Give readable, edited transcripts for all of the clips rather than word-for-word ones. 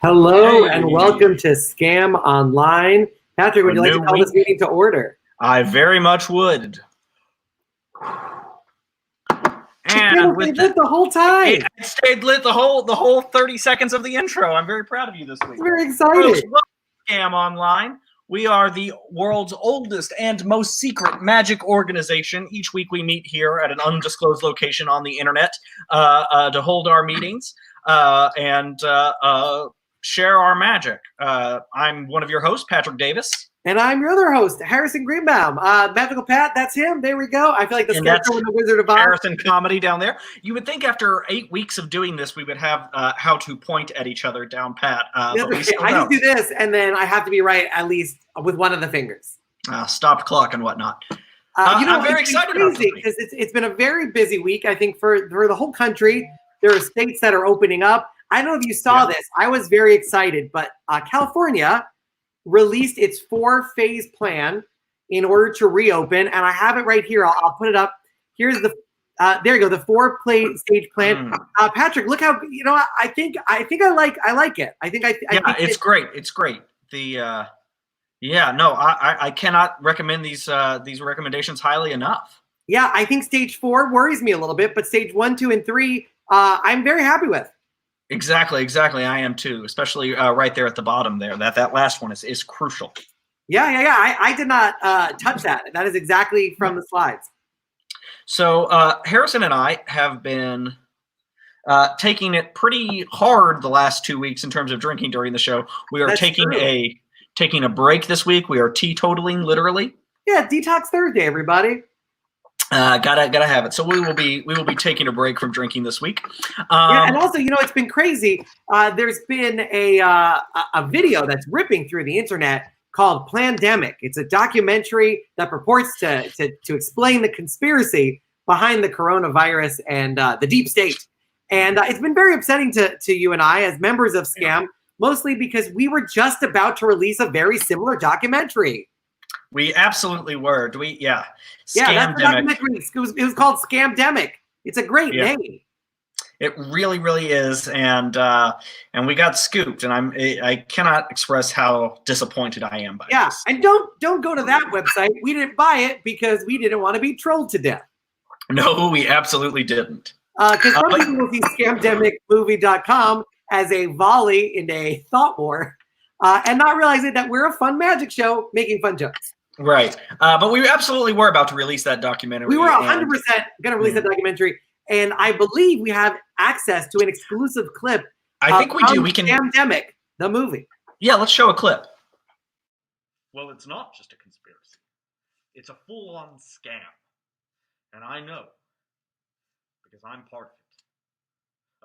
Hello and welcome to Scam Online. Patrick, would you like to call this meeting to order? I very much would. And we lit the whole time. It stayed lit the whole 30 seconds of the intro. I'm very proud of you this week. Very excited. Welcome to Scam Online. We are the world's oldest and most secret magic organization. Each week we meet here at an undisclosed location on the internet to hold our meetings and share our magic. I'm one of your hosts, Patrick Davis. And I'm your other host, Harrison Greenbaum. Magical Pat, that's him. There we go. I feel like the Scarecrow and the Wizard of Oz. Harrison comedy down there. You would think after 8 weeks of doing this, we would have how to point at each other down pat. But we still I don't. just do this, and then I have to be right at least with one of the fingers. Stopped clock and whatnot. I'm very excited about this because it's been a very busy week. I think for the whole country, there are states that are opening up. I don't know if you saw this. I was very excited, but California released its 4-phase plan in order to reopen, and I have it right here. I'll put it up. Here's the there you go, the 4-stage plan. Patrick, look how I think I like it. I think it's great. It's great. The I cannot recommend these recommendations highly enough. Yeah, I think stage 4 worries me a little bit, but stage 1, 2, and 3, I'm very happy with. Exactly. I am too, especially right there at the bottom there. That last one is crucial. Yeah. I did not touch that. That is exactly from the slides. So Harrison and I have been taking it pretty hard the last 2 weeks in terms of drinking during the show. We are taking a break this week. We are teetotaling, literally. Yeah, Detox Thursday, everybody. Gotta have it. So we will be taking a break from drinking this week. Yeah, and also, it's been crazy. There's been a video that's ripping through the internet called Plandemic. It's a documentary that purports to explain the conspiracy behind the coronavirus and the deep state. And it's been very upsetting to you and I as members of Scam, mostly because we were just about to release a very similar documentary. We absolutely were. Do we? Yeah. Yeah, that's the documentary. It was called Scamdemic. It's a great name. It really, really is, and we got scooped, and I cannot express how disappointed I am by this. And don't go to that website. We didn't buy it because we didn't want to be trolled to death. No, we absolutely didn't. Because some people will see scamdemicmovie.com as a volley in a thought war, and not realizing that we're a fun magic show making fun jokes. Right. But we absolutely were about to release that documentary. We were 100% going to release that documentary. And I believe we have access to an exclusive clip. I think we do. We can. Scamdemic, the movie. Yeah, let's show a clip. Well, it's not just a conspiracy. It's a full-on scam. And I know. Because I'm part of it.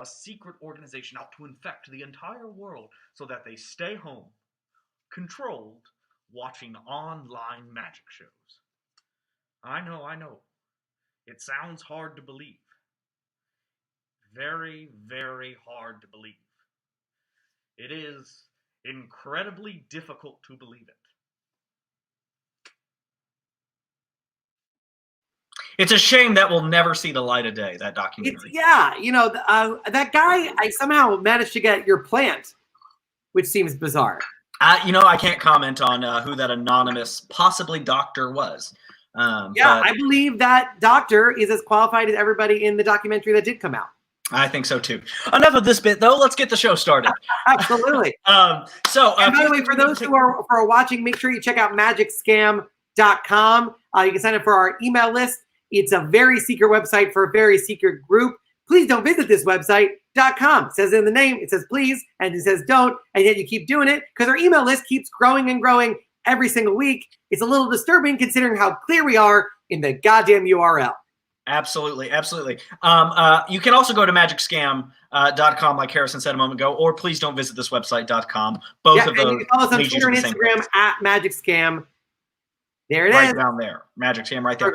A secret organization out to infect the entire world so that they stay home, controlled, watching online magic shows. I know. It sounds hard to believe. Very, very hard to believe. It is incredibly difficult to believe it. It's a shame that will never see the light of day, that documentary. That guy, I somehow managed to get your plant, which seems bizarre. I can't comment on who that anonymous, possibly doctor was. I believe that doctor is as qualified as everybody in the documentary that did come out. I think so too. Enough of this bit, though. Let's get the show started. Absolutely. And by the way, for those who are watching, make sure you check out magicscam.com. You can sign up for our email list. It's a very secret website for a very secret group. Please don't visit this website.com. It says in the name, it says please, and it says don't, and yet you keep doing it because our email list keeps growing and growing every single week. It's a little disturbing considering how clear we are in the goddamn URL. Absolutely. You can also go to magicscam.com, like Harrison said a moment ago, or please don't visit this website.com. Both of those. You can follow us on Twitter and Instagram at magicscam. There it is. Right down there. Magic Scam right there.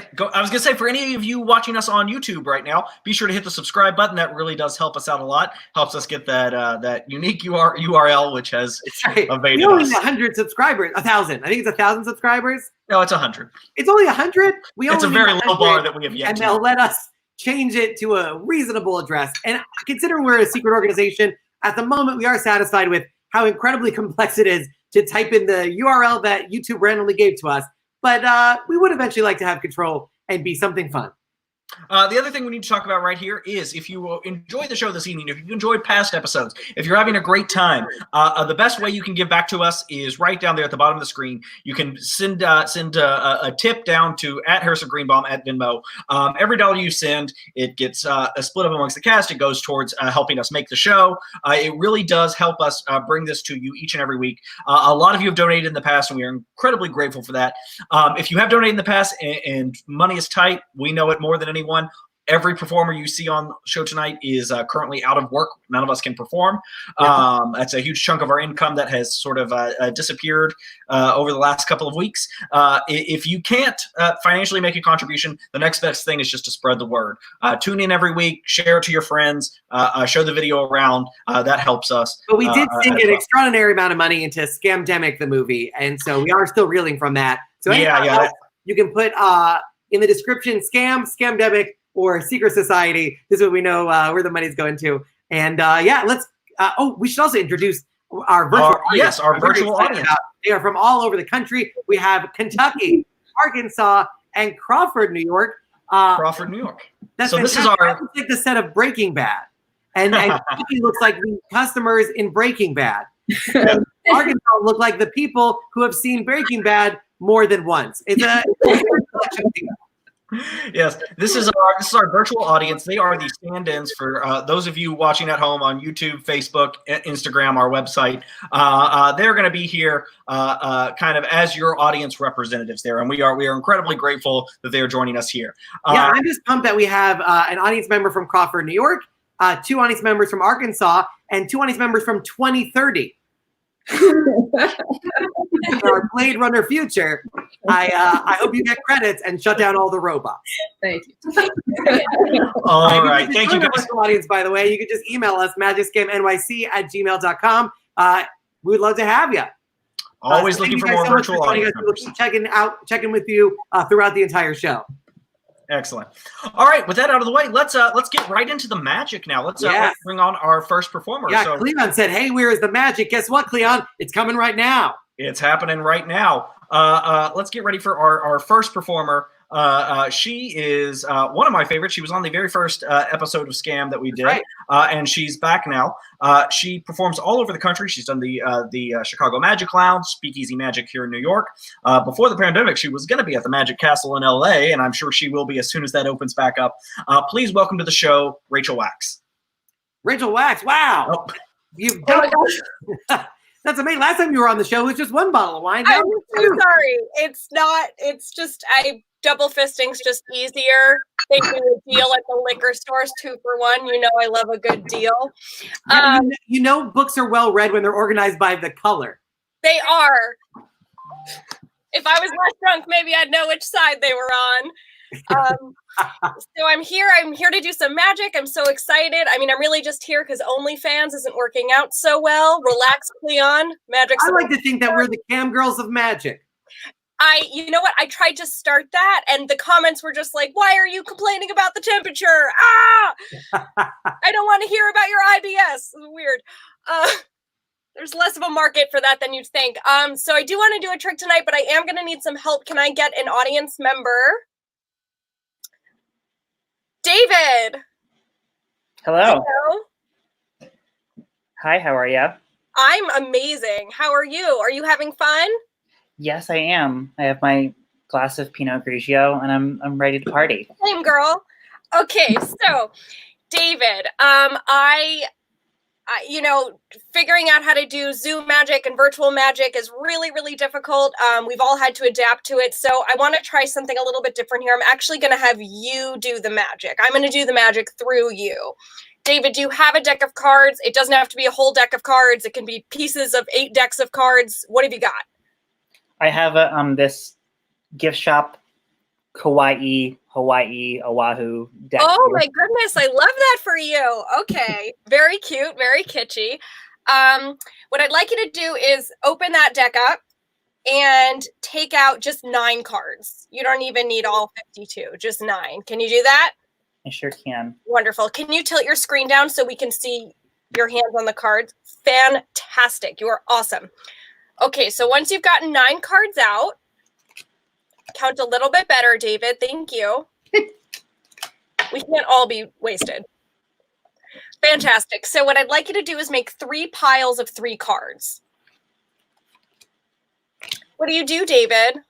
I was going to say, for any of you watching us on YouTube right now, be sure to hit the subscribe button. That really does help us out a lot. Helps us get that unique URL, which has evaded us. We only us. 100 subscribers. 1,000. I think it's 1,000 subscribers. No, it's 100. It's only 100? It's a very low bar that we have yet to. And they'll let us change it to a reasonable address. And considering we're a secret organization, at the moment we are satisfied with how incredibly complex it is to type in the URL that YouTube randomly gave to us. But we would eventually like to have control and be something fun. The other thing we need to talk about right here is if you enjoy the show this evening, if you enjoyed past episodes, if you're having a great time, the best way you can give back to us is right down there at the bottom of the screen. You can send a tip down to @Harrison Greenbaum at Venmo. Every dollar you send, it gets split up amongst the cast. It goes towards helping us make the show. It really does help us bring this to you each and every week. A lot of you have donated in the past, and we are incredibly grateful for that. If you have donated in the past and money is tight, we know it more than anyone. Every performer you see on the show tonight is currently out of work. None of us can perform. That's a huge chunk of our income that has sort of disappeared over the last couple of weeks. If you can't financially make a contribution, the next best thing is just to spread the word. Tune in every week, share it to your friends, show the video around. That helps us. But we did sink an extraordinary amount of money into Scamdemic, the movie, and so we are still reeling from that. So you can put in the description Scamdemic, or Secret Society. This is what we know where the money's going to. And let's. We should also introduce our virtual audience. Yes, our virtual audience. They are from all over the country. We have Kentucky, Arkansas, and Crawford, New York. Crawford, New York. This is our. Looks like the set of Breaking Bad, and Kentucky looks like the customers in Breaking Bad. And Arkansas look like the people who have seen Breaking Bad more than once. It's a selection. Yes, this is our virtual audience. They are the stand-ins for those of you watching at home on YouTube, Facebook, Instagram, our website. They're going to be here kind of as your audience representatives there, and we are incredibly grateful that they are joining us here. Yeah, I'm just pumped that we have an audience member from Crawford, New York, 2 audience members from Arkansas, and 2 audience members from 2030. Our Blade Runner future. I hope you get credits and shut down all the robots. Thank you. All right, thank you guys. Audience, by the way, you can just email us magicscamnyc@gmail.com. We would love to have you. Always looking for more virtual audience We'll keep checking with you throughout the entire show. Excellent. All right, with that out of the way, let's get right into the magic now. Let's bring on our first performer. Yeah, so, Cleon said, "Hey, where is the magic?" Guess what, Cleon? It's coming right now. It's happening right now. Let's get ready for our first performer. She is one of my favorites. She was on the very first episode of Scam that we did, right. And she's back now. She performs all over the country. She's done the Chicago Magic Lounge, Speakeasy Magick here in New York. Before the pandemic, she was going to be at the Magic Castle in LA, and I'm sure she will be as soon as that opens back up. Please welcome to the show, Rachel Wax. Rachel Wax, wow. Oh. You've done That's amazing. Last time you were on the show, it was just 1 bottle of wine. I'm so sorry. It's just, double fisting's just easier. They do a deal at the liquor stores, 2 for 1. You know, I love a good deal. You know, books are well read when they're organized by the color. They are. If I was less drunk, maybe I'd know which side they were on. So I'm here to do some magic. I'm so excited. I mean, I'm really just here because OnlyFans isn't working out so well. Relax, Cleon. Magic's I like to think that we're the cam girls of magic. You know what? I tried to start that, and the comments were just like, "Why are you complaining about the temperature? Ah! I don't want to hear about your IBS." Weird. There's less of a market for that than you'd think. So I do want to do a trick tonight, but I am going to need some help. Can I get an audience member? David. Hello. Hi, how are you? I'm amazing. How are you? Are you having fun? Yes, I am. I have my glass of Pinot Grigio, and I'm ready to party. Same, girl. Okay, so David, figuring out how to do Zoom magic and virtual magic is really, really difficult. We've all had to adapt to it. So I want to try something a little bit different here. I'm actually going to have you do the magic. I'm going to do the magic through you. David, do you have a deck of cards? It doesn't have to be a whole deck of cards. It can be pieces of 8 decks of cards. What have you got? I have this gift shop Kauai, Hawaii, Oahu deck. Oh my goodness, I love that for you. Okay, very cute, very kitschy. What I'd like you to do is open that deck up and take out just 9 cards. You don't even need all 52, just 9. Can you do that? I sure can. Wonderful. Can you tilt your screen down so we can see your hands on the cards? Fantastic. You are awesome. Okay, so once you've gotten 9 cards out, count a little bit better, David. Thank you. We can't all be wasted. Fantastic. So what I'd like you to do is make 3 piles of 3 cards. What do you do, David?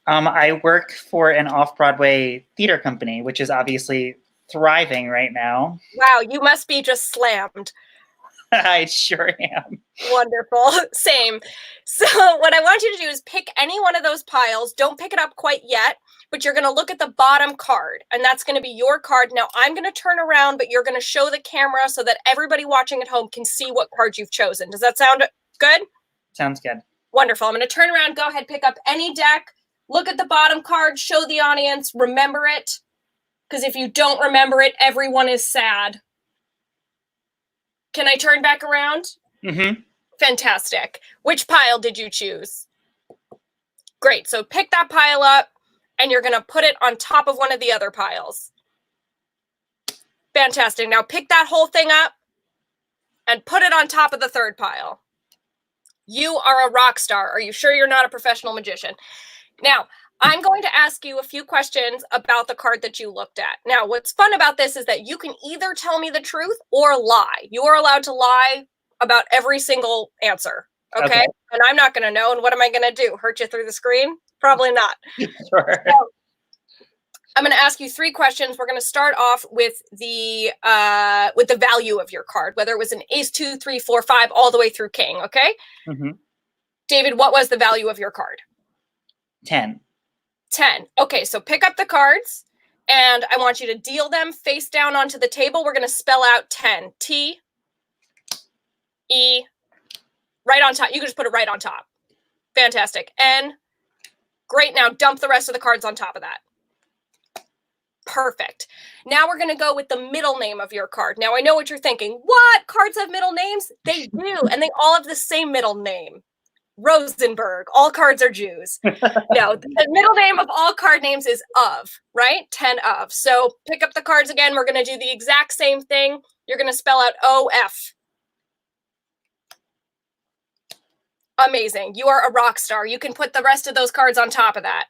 I work for an off-Broadway theater company, which is obviously thriving right now. Wow, you must be just slammed. I sure am. Wonderful. Same. So what I want you to do is pick any one of those piles. Don't pick it up quite yet, but you're going to look at the bottom card, and that's going to be your card. Now I'm going to turn around, but you're going to show the camera so that everybody watching at home can see what card you've chosen. Does that sound good? Sounds good. Wonderful. I'm going to turn around. Go ahead, pick up any deck. Look at the bottom card. Show the audience. Remember it. Because if you don't remember it, everyone is sad. Can I turn back around? Mm-hmm. Fantastic. Which pile did you choose? Great. So pick that pile up, and you're going to put it on top of one of the other piles. Fantastic. Now pick that whole thing up and put it on top of the third pile. You are a rock star. Are you sure you're not a professional magician? Now, I'm going to ask you a few questions about the card that you looked at. Now, what's fun about this is that you can either tell me the truth or lie. You are allowed to lie about every single answer. Okay? And I'm not going to know. And what am I going to do? Hurt you through the screen? Probably not. Sure. So, I'm going to ask you 3 questions. We're going to start off with the value of your card, whether it was an ace, 2, 3, 4, 5, all the way through king. Okay. Mm-hmm. David, what was the value of your card? 10. 10. Okay, so pick up the cards, and I want you to deal them face down onto the table. We're going to spell out 10. T, E, right on top. You can just put it right on top. Fantastic. N. Great. Now dump the rest of the cards on top of that. Perfect. Now we're going to go with the middle name of your card. Now I know what you're thinking. What? Cards have middle names? They do, and they all have the same middle name. Rosenberg. All cards are Jews. No, the middle name of all card names is of, right? 10 of. So pick up the cards again. We're going to do the exact same thing. You're going to spell out O-F. Amazing. You are a rock star. You can put the rest of those cards on top of that.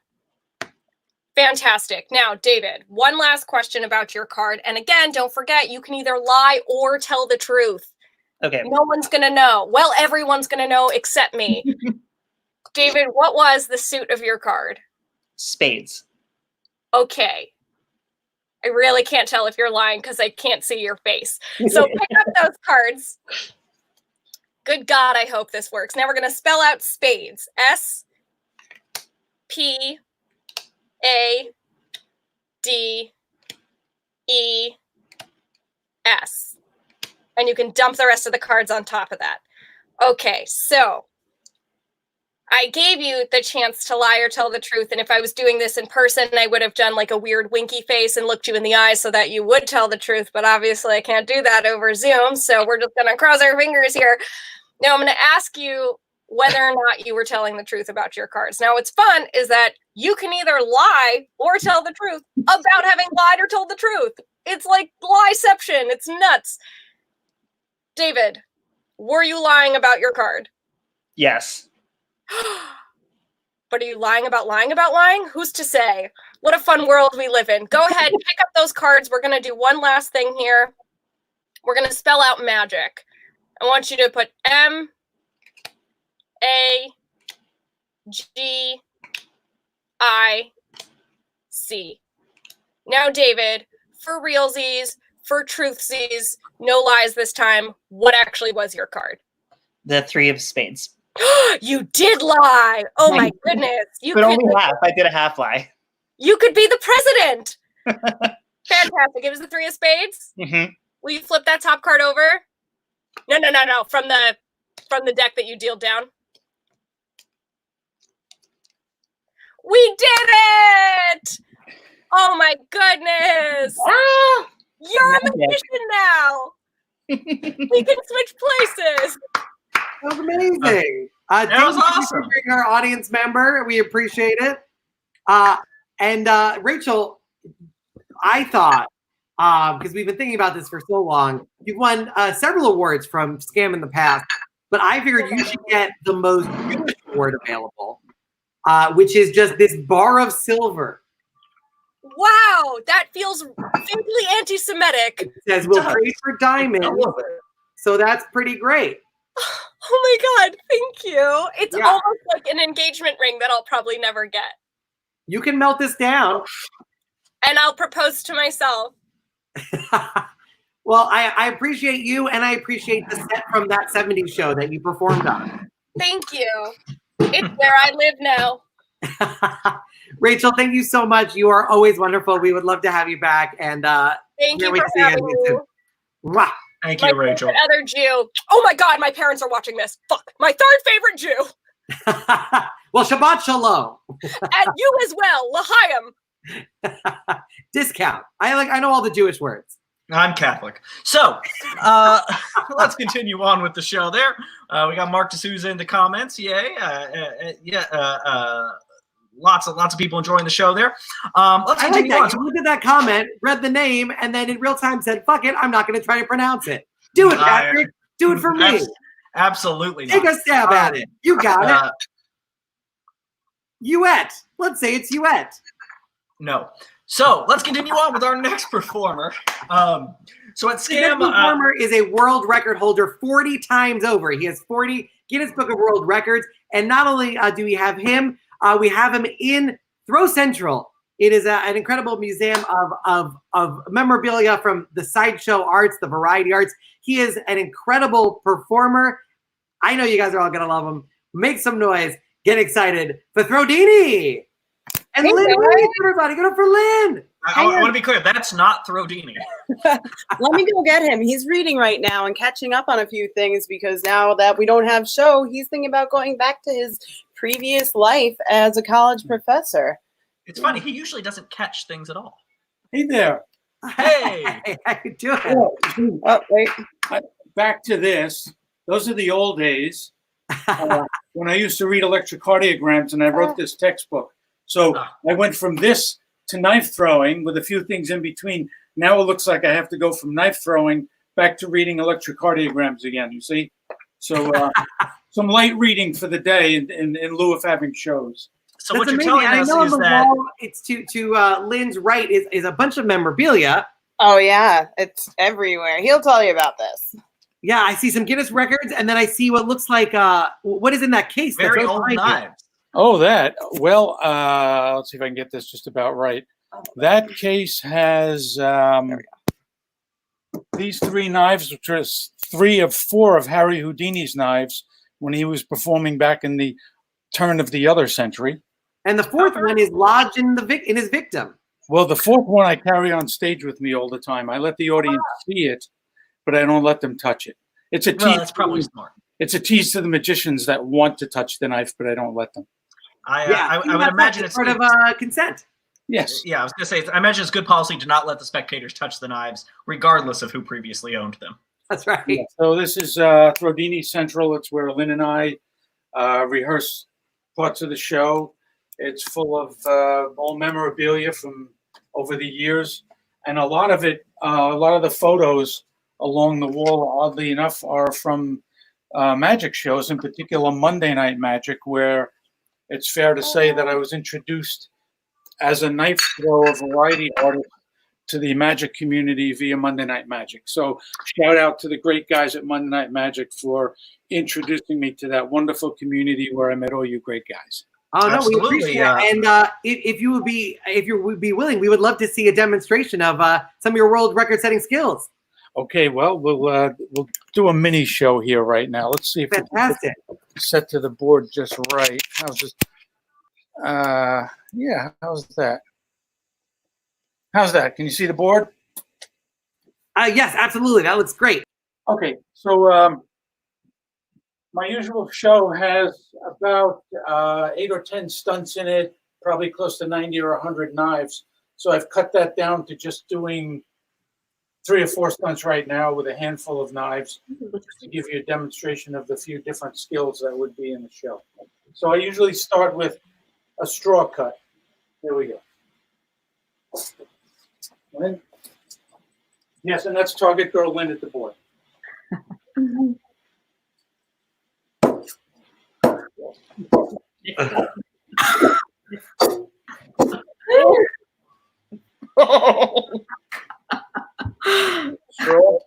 Fantastic. Now, David, one last question about your card. And again, don't forget, you can either lie or tell the truth. Okay. No one's going to know. Well, everyone's going to know except me. David, what was the suit of your card? Spades. Okay. I really can't tell if you're lying because I can't see your face. So pick up those cards. Good God, I hope this works. Now we're going to spell out spades. S, P, A, D, E, S. And you can dump the rest of the cards on top of that. Okay, so I gave you the chance to lie or tell the truth. And if I was doing this in person, I would have done like a weird winky face and looked you in the eye so that you would tell the truth. But obviously I can't do that over Zoom. So we're just going to cross our fingers here. Now I'm going to ask you whether or not you were telling the truth about your cards. Now what's fun is that you can either lie or tell the truth about having lied or told the truth. It's like lieception. It's nuts. David, were you lying about your card? Yes. But are you lying about lying about lying? Who's to say? What a fun world we live in. Go ahead, pick up those cards. We're going to do one last thing here. We're going to spell out magic. I want you to put M, A, G, I, C. Now, David, for realsies, for truthsies, no lies this time, what actually was your card? The 3 of spades. You did lie. Oh my goodness. You But only half. I did a half lie. You could be the president. Fantastic. It was the 3 of spades. Mm-hmm. Will you flip that top card over? No. From the deck that you dealt down. We did it! Oh my goodness. Ah! You're a magician now. We can switch places. That was amazing. That was awesome. For being our audience member. We appreciate it. And Rachel, I thought, because we've been thinking about this for so long, you've won several awards from Scam in the past, but I figured you should get the most Jewish award available, which is just this bar of silver. Wow, that feels vaguely anti-Semitic. It says we'll trade for diamonds. So that's pretty great. Oh my God, thank you. It's Yeah. almost like an engagement ring that I'll probably never get. You can melt this down. And I'll propose to myself. Well, I appreciate you, and I appreciate the set from that 70s show that you performed on. Thank you. It's where I live now. Rachel, thank you so much. You are always wonderful. We would love to have you back. And thank you wait for to see you having me. Mwah. Thank My you, Rachel. favorite other Jew. Oh my God, my parents are watching this. Fuck, my third favorite Jew. Well, Shabbat Shalom. And you as well, L'chaim. Discount. I know all the Jewish words. I'm Catholic. So let's continue on with the show there. We got Mark D'Souza in the comments. Yay. Lots of people enjoying the show there. Let's I like continue that. on. You looked at that comment, read the name, and then in real time said, fuck it, I'm not going to try to pronounce it. Do it, Patrick. Do it for me. Absolutely Take not. a stab at it. You got it. Youette. Let's say it's Youette. No. So let's continue on with our next performer. So at The Scam, next performer is a world record holder 40 times over. He has 40 Guinness Book of World Records. And not only do we have him in Throw Central It is an incredible museum of memorabilia from the sideshow arts, the variety arts. He is an incredible performer. I know you guys are all going to love him. Make some noise. Get excited for Throwdini. And Lynn Reed, everybody. Get up for Lynn. I want to be clear. That's not Throwdini. Let me go get him. He's reading right now and catching up on a few things because now that we don't have show, he's thinking about going back to his previous life as a college professor. It's funny. He usually doesn't catch things at all. Hey there. Hey. How you doing? Oh, wait. Back to this. Those are the old days when I used to read electrocardiograms and I wrote this textbook. So I went from this to knife throwing with a few things in between. Now it looks like I have to go from knife throwing back to reading electrocardiograms again, you see? So some light reading for the day in lieu of having shows. So That's what you're amazing. telling And us I know on is the that wall, it's to Lynn's right is a bunch of memorabilia. Oh, yeah. It's everywhere. He'll tell you about this. Yeah, I see some Guinness records, and then I see what looks like what is in that case? very That's old behind you? knives. Oh, that. Well, let's see if I can get this just about right. That case has these 3 knives, which are 3 of 4 of Harry Houdini's knives when he was performing back in the turn of the other century. And the 4th one is lodged in in his victim. Well, the 4th one I carry on stage with me all the time. I let the audience see it, but I don't let them touch it. It's a tease. Well, that's probably smart. It's a tease to the magicians that want to touch the knife, but I don't let them. I would imagine it's part of consent. Yes. Yeah, I was going to say, I imagine it's good policy to not let the spectators touch the knives, regardless of who previously owned them. That's right. Yeah. So this is Throwdini Central. It's where Lynn and I rehearse parts of the show. It's full of old memorabilia from over the years. And a lot of it, a lot of the photos along the wall, oddly enough, are from magic shows, in particular Monday Night Magic, where it's fair to say that I was introduced as a knife thrower variety artist to the magic community via Monday Night Magic. So shout out to the great guys at Monday Night Magic for introducing me to that wonderful community where I met all you great guys. Oh no, Absolutely, we appreciate it. And if you would be willing, we would love to see a demonstration of some of your world record-setting skills. Okay, well, we'll do a mini show here right now. Let's see if Fantastic. it's set to the board just right. How's this? Yeah, how's that? How's that? Can you see the board? Yes, absolutely. That looks great. Okay, so my usual show has about 8 or 10 stunts in it, probably close to 90 or 100 knives. So I've cut that down to just doing 3 or 4 stunts right now with a handful of knives to give you a demonstration of the few different skills that would be in the show. So I usually start with a straw cut. There we go. Lynn? Yes, and that's Target Girl Lynn at the board. Straw.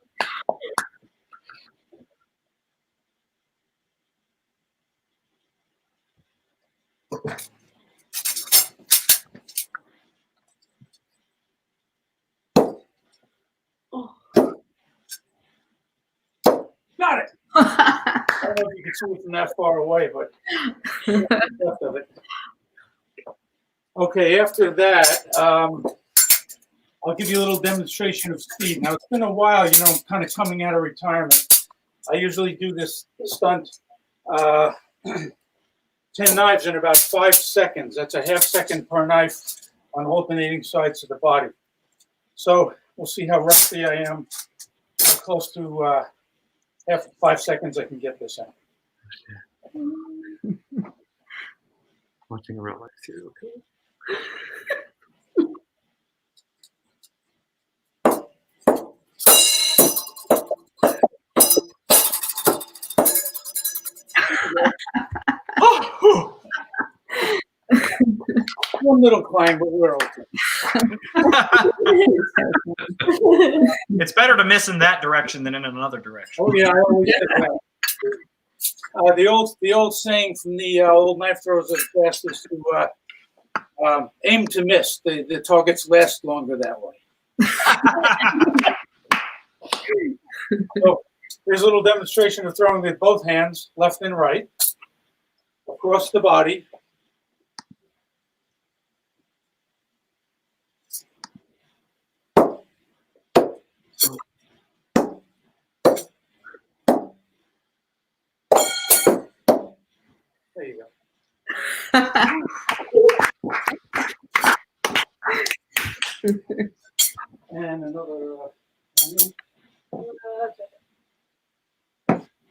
Got it. I don't know if you can see it from that far away, but left of it. Okay, after that, I'll give you a little demonstration of speed. Now, it's been a while, you know, I'm kind of coming out of retirement. I usually do this stunt 10 knives in about 5 seconds. That's a half second per knife on alternating sides of the body. So we'll see how rusty I am. How close to 5 seconds I can get this out. Watching a real life too. Okay. One little climb, but we're okay. It's better to miss in that direction than in another direction. Oh yeah, I always said that. The old saying from the old knife throwers of the past is to aim to miss. The targets last longer that way. So here's a little demonstration of throwing with both hands, left and right, across the body. There you go. And another.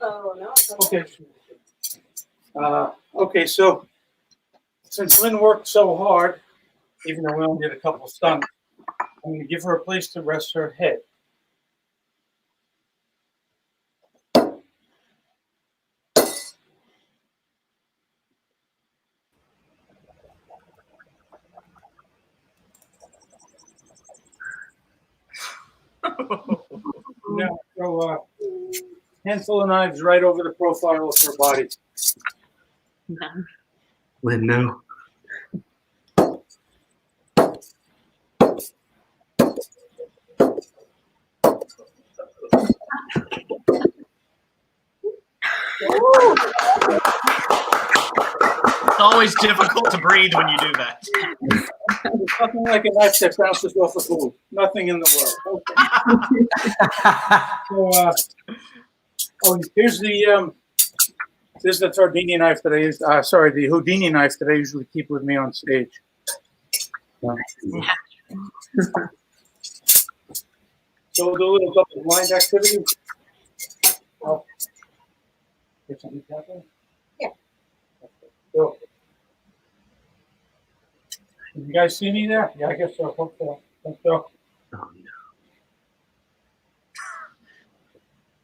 Oh no. Okay. Okay, so since Lynn worked so hard, even though we only did a couple stunts, I'm going to give her a place to rest her head. Now throw a handful of knives right over the profile of her body. Lynn, no. It's always difficult to breathe when you do that. There's nothing like a knife that bounces off a food. Nothing in the world. Okay. So, here's the this is the Throwdini knife that I used. Sorry, the Houdini knife that I usually keep with me on stage. So we'll do a little double blind activity. Oh. Get something happening? Yeah. So, you guys see me there? Yeah, I guess so. Hope so. Hope so. Oh, no.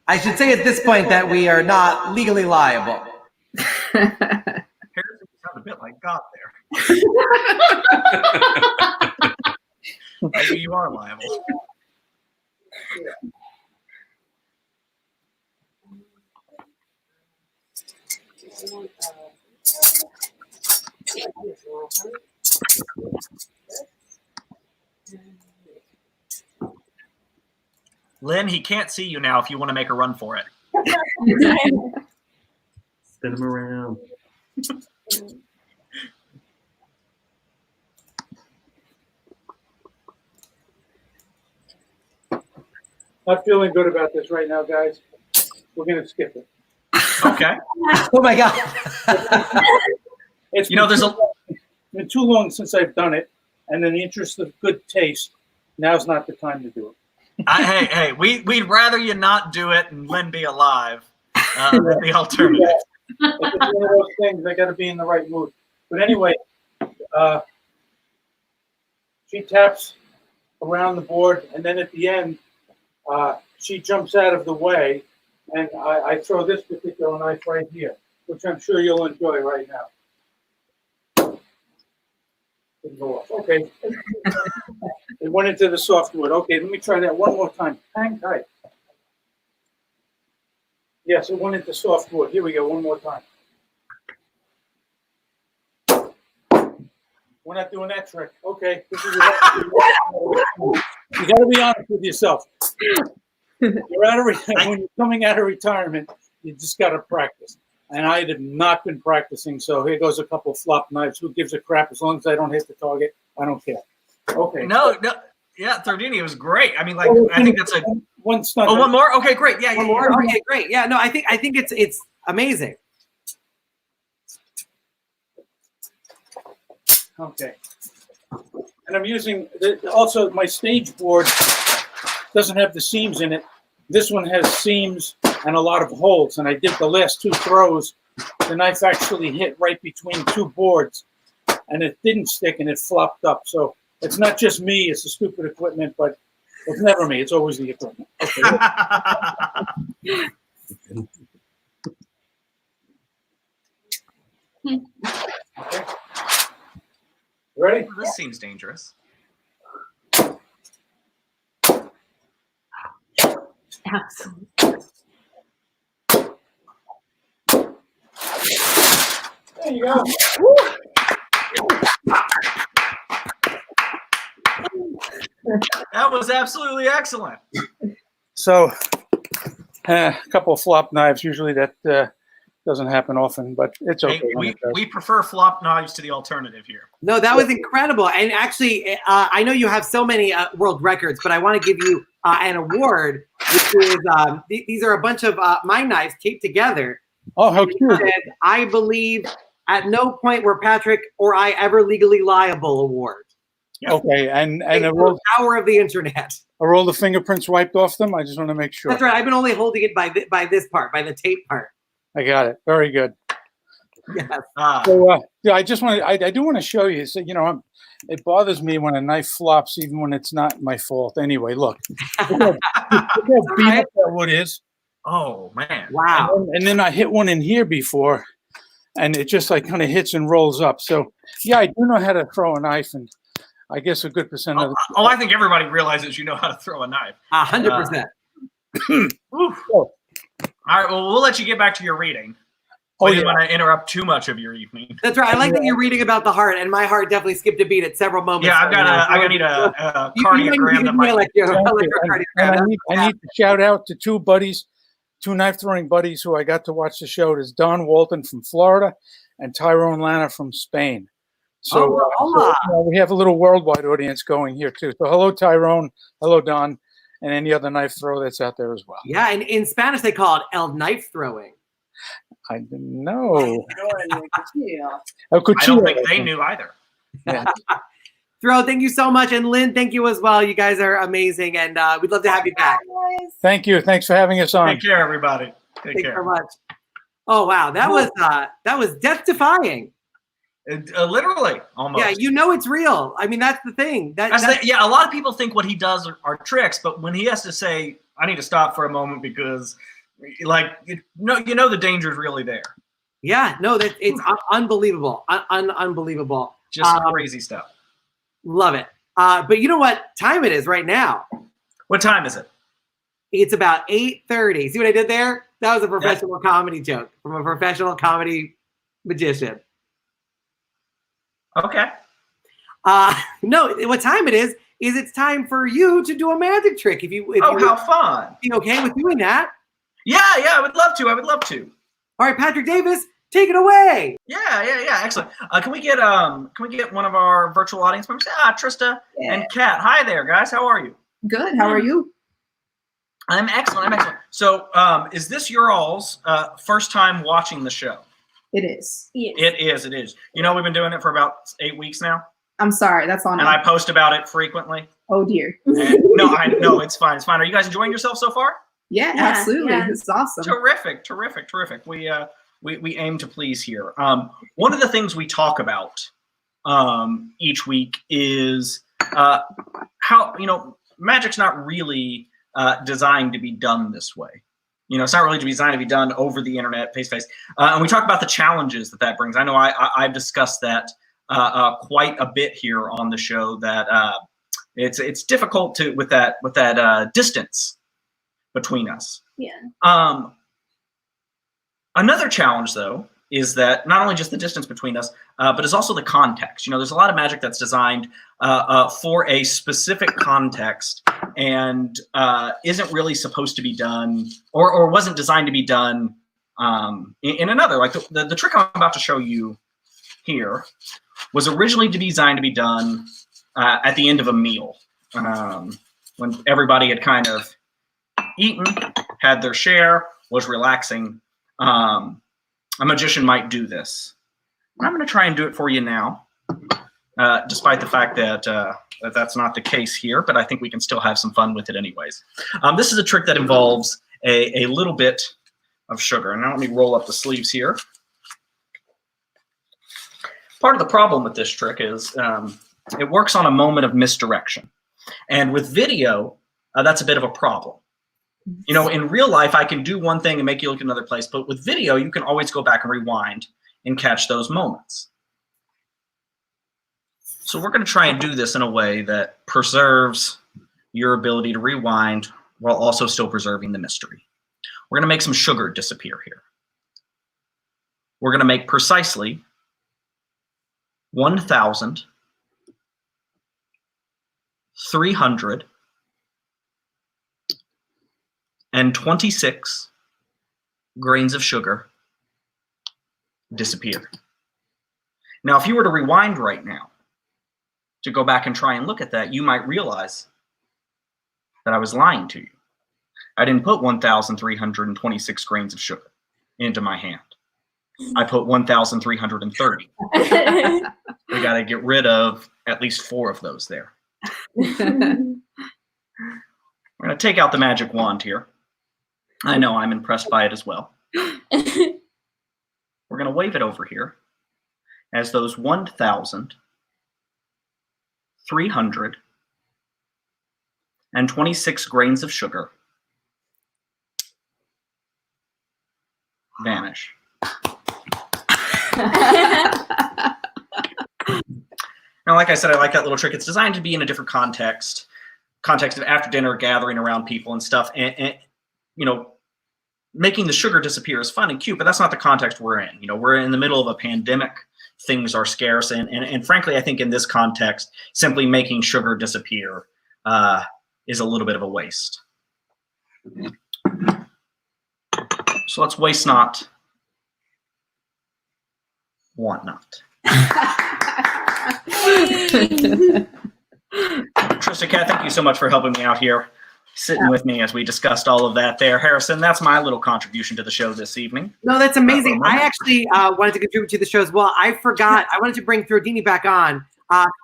I should say at this point that we are not legally liable. Harrison sound a bit like God there. Maybe you are liable. Lynn, he can't see you now if you want to make a run for it. Spin him around. Not feeling good about this right now, guys. We're going to skip it. Okay. Oh my God. It's There's been too long since I've done it, and in the interest of good taste, now's not the time to do it. hey, we'd rather you not do it and Lynn be alive than the alternative. It's one of those things. I got to be in the right mood. But anyway, she taps around the board, and then at the end, she jumps out of the way, and I throw this particular knife right here, which I'm sure you'll enjoy right now. Didn't go off. Okay. It went into the softwood. Okay, let me try that one more time. Hang tight. Yes, it went into softwood. Here we go. One more time. We're not doing that trick. Okay. This is you got to be honest with yourself. You're out of when you're coming out of retirement, you just got to practice. And I have not been practicing, so here goes a couple of flop knives. Who gives a crap? As long as I don't hit the target, I don't care. Okay. No. Yeah, Throwdini was great. I mean, I think that's a one stunt. Oh, one more? Okay, great. Yeah, One more? Okay, great. Yeah, no, I think it's amazing. Okay. And I'm using also my stage board doesn't have the seams in it. This one has seams and a lot of holes. And I did the last two throws. The knife actually hit right between two boards, and it didn't stick, and it flopped up. So it's not just me. It's the stupid equipment, but it's never me. It's always the equipment. Okay. Okay. Ready? This seems dangerous. Absolutely. There you go. That was absolutely excellent. So, a couple of flop knives. Usually that doesn't happen often, but it's okay. Hey, we prefer flop knives to the alternative here. No, that was incredible. And actually, I know you have so many world records, but I want to give you an award, which is these are a bunch of my knives taped together. Oh, how cute. And I believe at no point were Patrick or I ever legally liable award. Yeah. Okay, and The power of the internet. are all the fingerprints wiped off them? I just want to make sure. That's right. I've been only holding it by this part, by the tape part. I got it. Very good. Yes. So, yeah, I just want to, I do want to show you. So, you know, it bothers me when a knife flops, even when it's not my fault. Anyway, look how beat up that wood is. Oh man! Wow. And then I hit one in here before, and it just like kind of hits and rolls up. So, yeah, I do know how to throw a knife, and I guess a good percent of the I think everybody realizes you know how to throw a knife. 100%. All right, well, we'll let you get back to your reading. Oh, I didn't yeah. want to interrupt too much of your evening. That's right. I like that you're reading about the heart, and my heart definitely skipped a beat at several moments. Yeah, I need a cardiogram that might. And I need to shout out to two buddies, two knife throwing buddies who I got to watch the show. There's Don Walton from Florida and Tyrone Lana from Spain. So, we have a little worldwide audience going here too. So hello, Tyrone. Hello, Don. And any other knife thrower that's out there as well. Yeah, and in Spanish they call it el knife throwing. I didn't know. I don't think they knew either. Yeah. Throw, thank you so much. And Lynn, thank you as well. You guys are amazing, and we'd love to have you back. Thank you. Thanks for having us on. Take care, everybody. Take Thanks care. so much. Oh wow, that was death-defying. Literally, almost. Yeah, you know it's real. I mean, that's the thing. Yeah, a lot of people think what he does are tricks, but when he has to say, "I need to stop for a moment," because, you know, the danger is really there. Yeah, no, it's unbelievable, unbelievable. Just crazy stuff. Love it. But you know what time it is right now? What time is it? It's about 8:30. See what I did there? That was a professional comedy joke from a professional comedy magician. Okay. No, what time it is it's time for you to do a magic trick. If you how fun. Be okay with doing that? Yeah, I would love to. All right, Patrick Davis, take it away. Yeah. Excellent. Can we get one of our virtual audience members? Trista and Kat. Hi there, guys. How are you? Good. How are you? I'm excellent. So, is this your all's first time watching the show? It is. Yes. It is. You know, we've been doing it for about 8 weeks now. I'm sorry. That's on. And I post about it frequently. Oh dear. No, it's fine. Are you guys enjoying yourself so far? Yeah, absolutely. Yeah. It's awesome. Terrific. We aim to please here. One of the things we talk about each week is how, magic's not really designed to be done this way. It's not really designed to be done over the internet, face-to-face. And we talk about the challenges that brings. I know I've discussed that quite a bit here on the show, that it's difficult with that distance between us. Yeah. Another challenge, though, is that not only just the distance between us, but it's also the context. There's a lot of magic that's designed for a specific context and isn't really supposed to be done, or wasn't designed to be done in another. Like the trick I'm about to show you here was originally designed to be done at the end of a meal, when everybody had kind of eaten, had their share, was relaxing. A magician might do this. I'm going to try and do it for you now, despite the fact that that's not the case here, but I think we can still have some fun with it anyways. This is a trick that involves a little bit of sugar. Now let me roll up the sleeves here. Part of the problem with this trick is it works on a moment of misdirection. And with video, that's a bit of a problem. In real life, I can do one thing and make you look another place, but with video, you can always go back and rewind and catch those moments. So we're going to try and do this in a way that preserves your ability to rewind while also still preserving the mystery. We're going to make some sugar disappear here. We're going to make precisely 1,300 and 26 grains of sugar disappear. Now, if you were to rewind right now to go back and try and look at that, you might realize that I was lying to you. I didn't put 1,326 grains of sugar into my hand. I put 1,330. We got to get rid of at least 4 of those there. We're going to take out the magic wand here. I know, I'm impressed by it as well. We're going to wave it over here as those 1,326 grains of sugar vanish. Now, like I said, I like that little trick. It's designed to be in a different context of after dinner gathering around people and stuff. And you know, making the sugar disappear is fun and cute, but that's not the context we're in. You know, we're in the middle of a pandemic. Things are scarce. And frankly, I think in this context, simply making sugar disappear is a little bit of a waste. So let's waste not, want not. Trista Cat, thank you so much for helping me out here, sitting with me as we discussed all of that there. Harrison, that's my little contribution to the show this evening. No, that's amazing. I actually wanted to contribute to the show as well. I forgot. I wanted to bring Throwdini back on.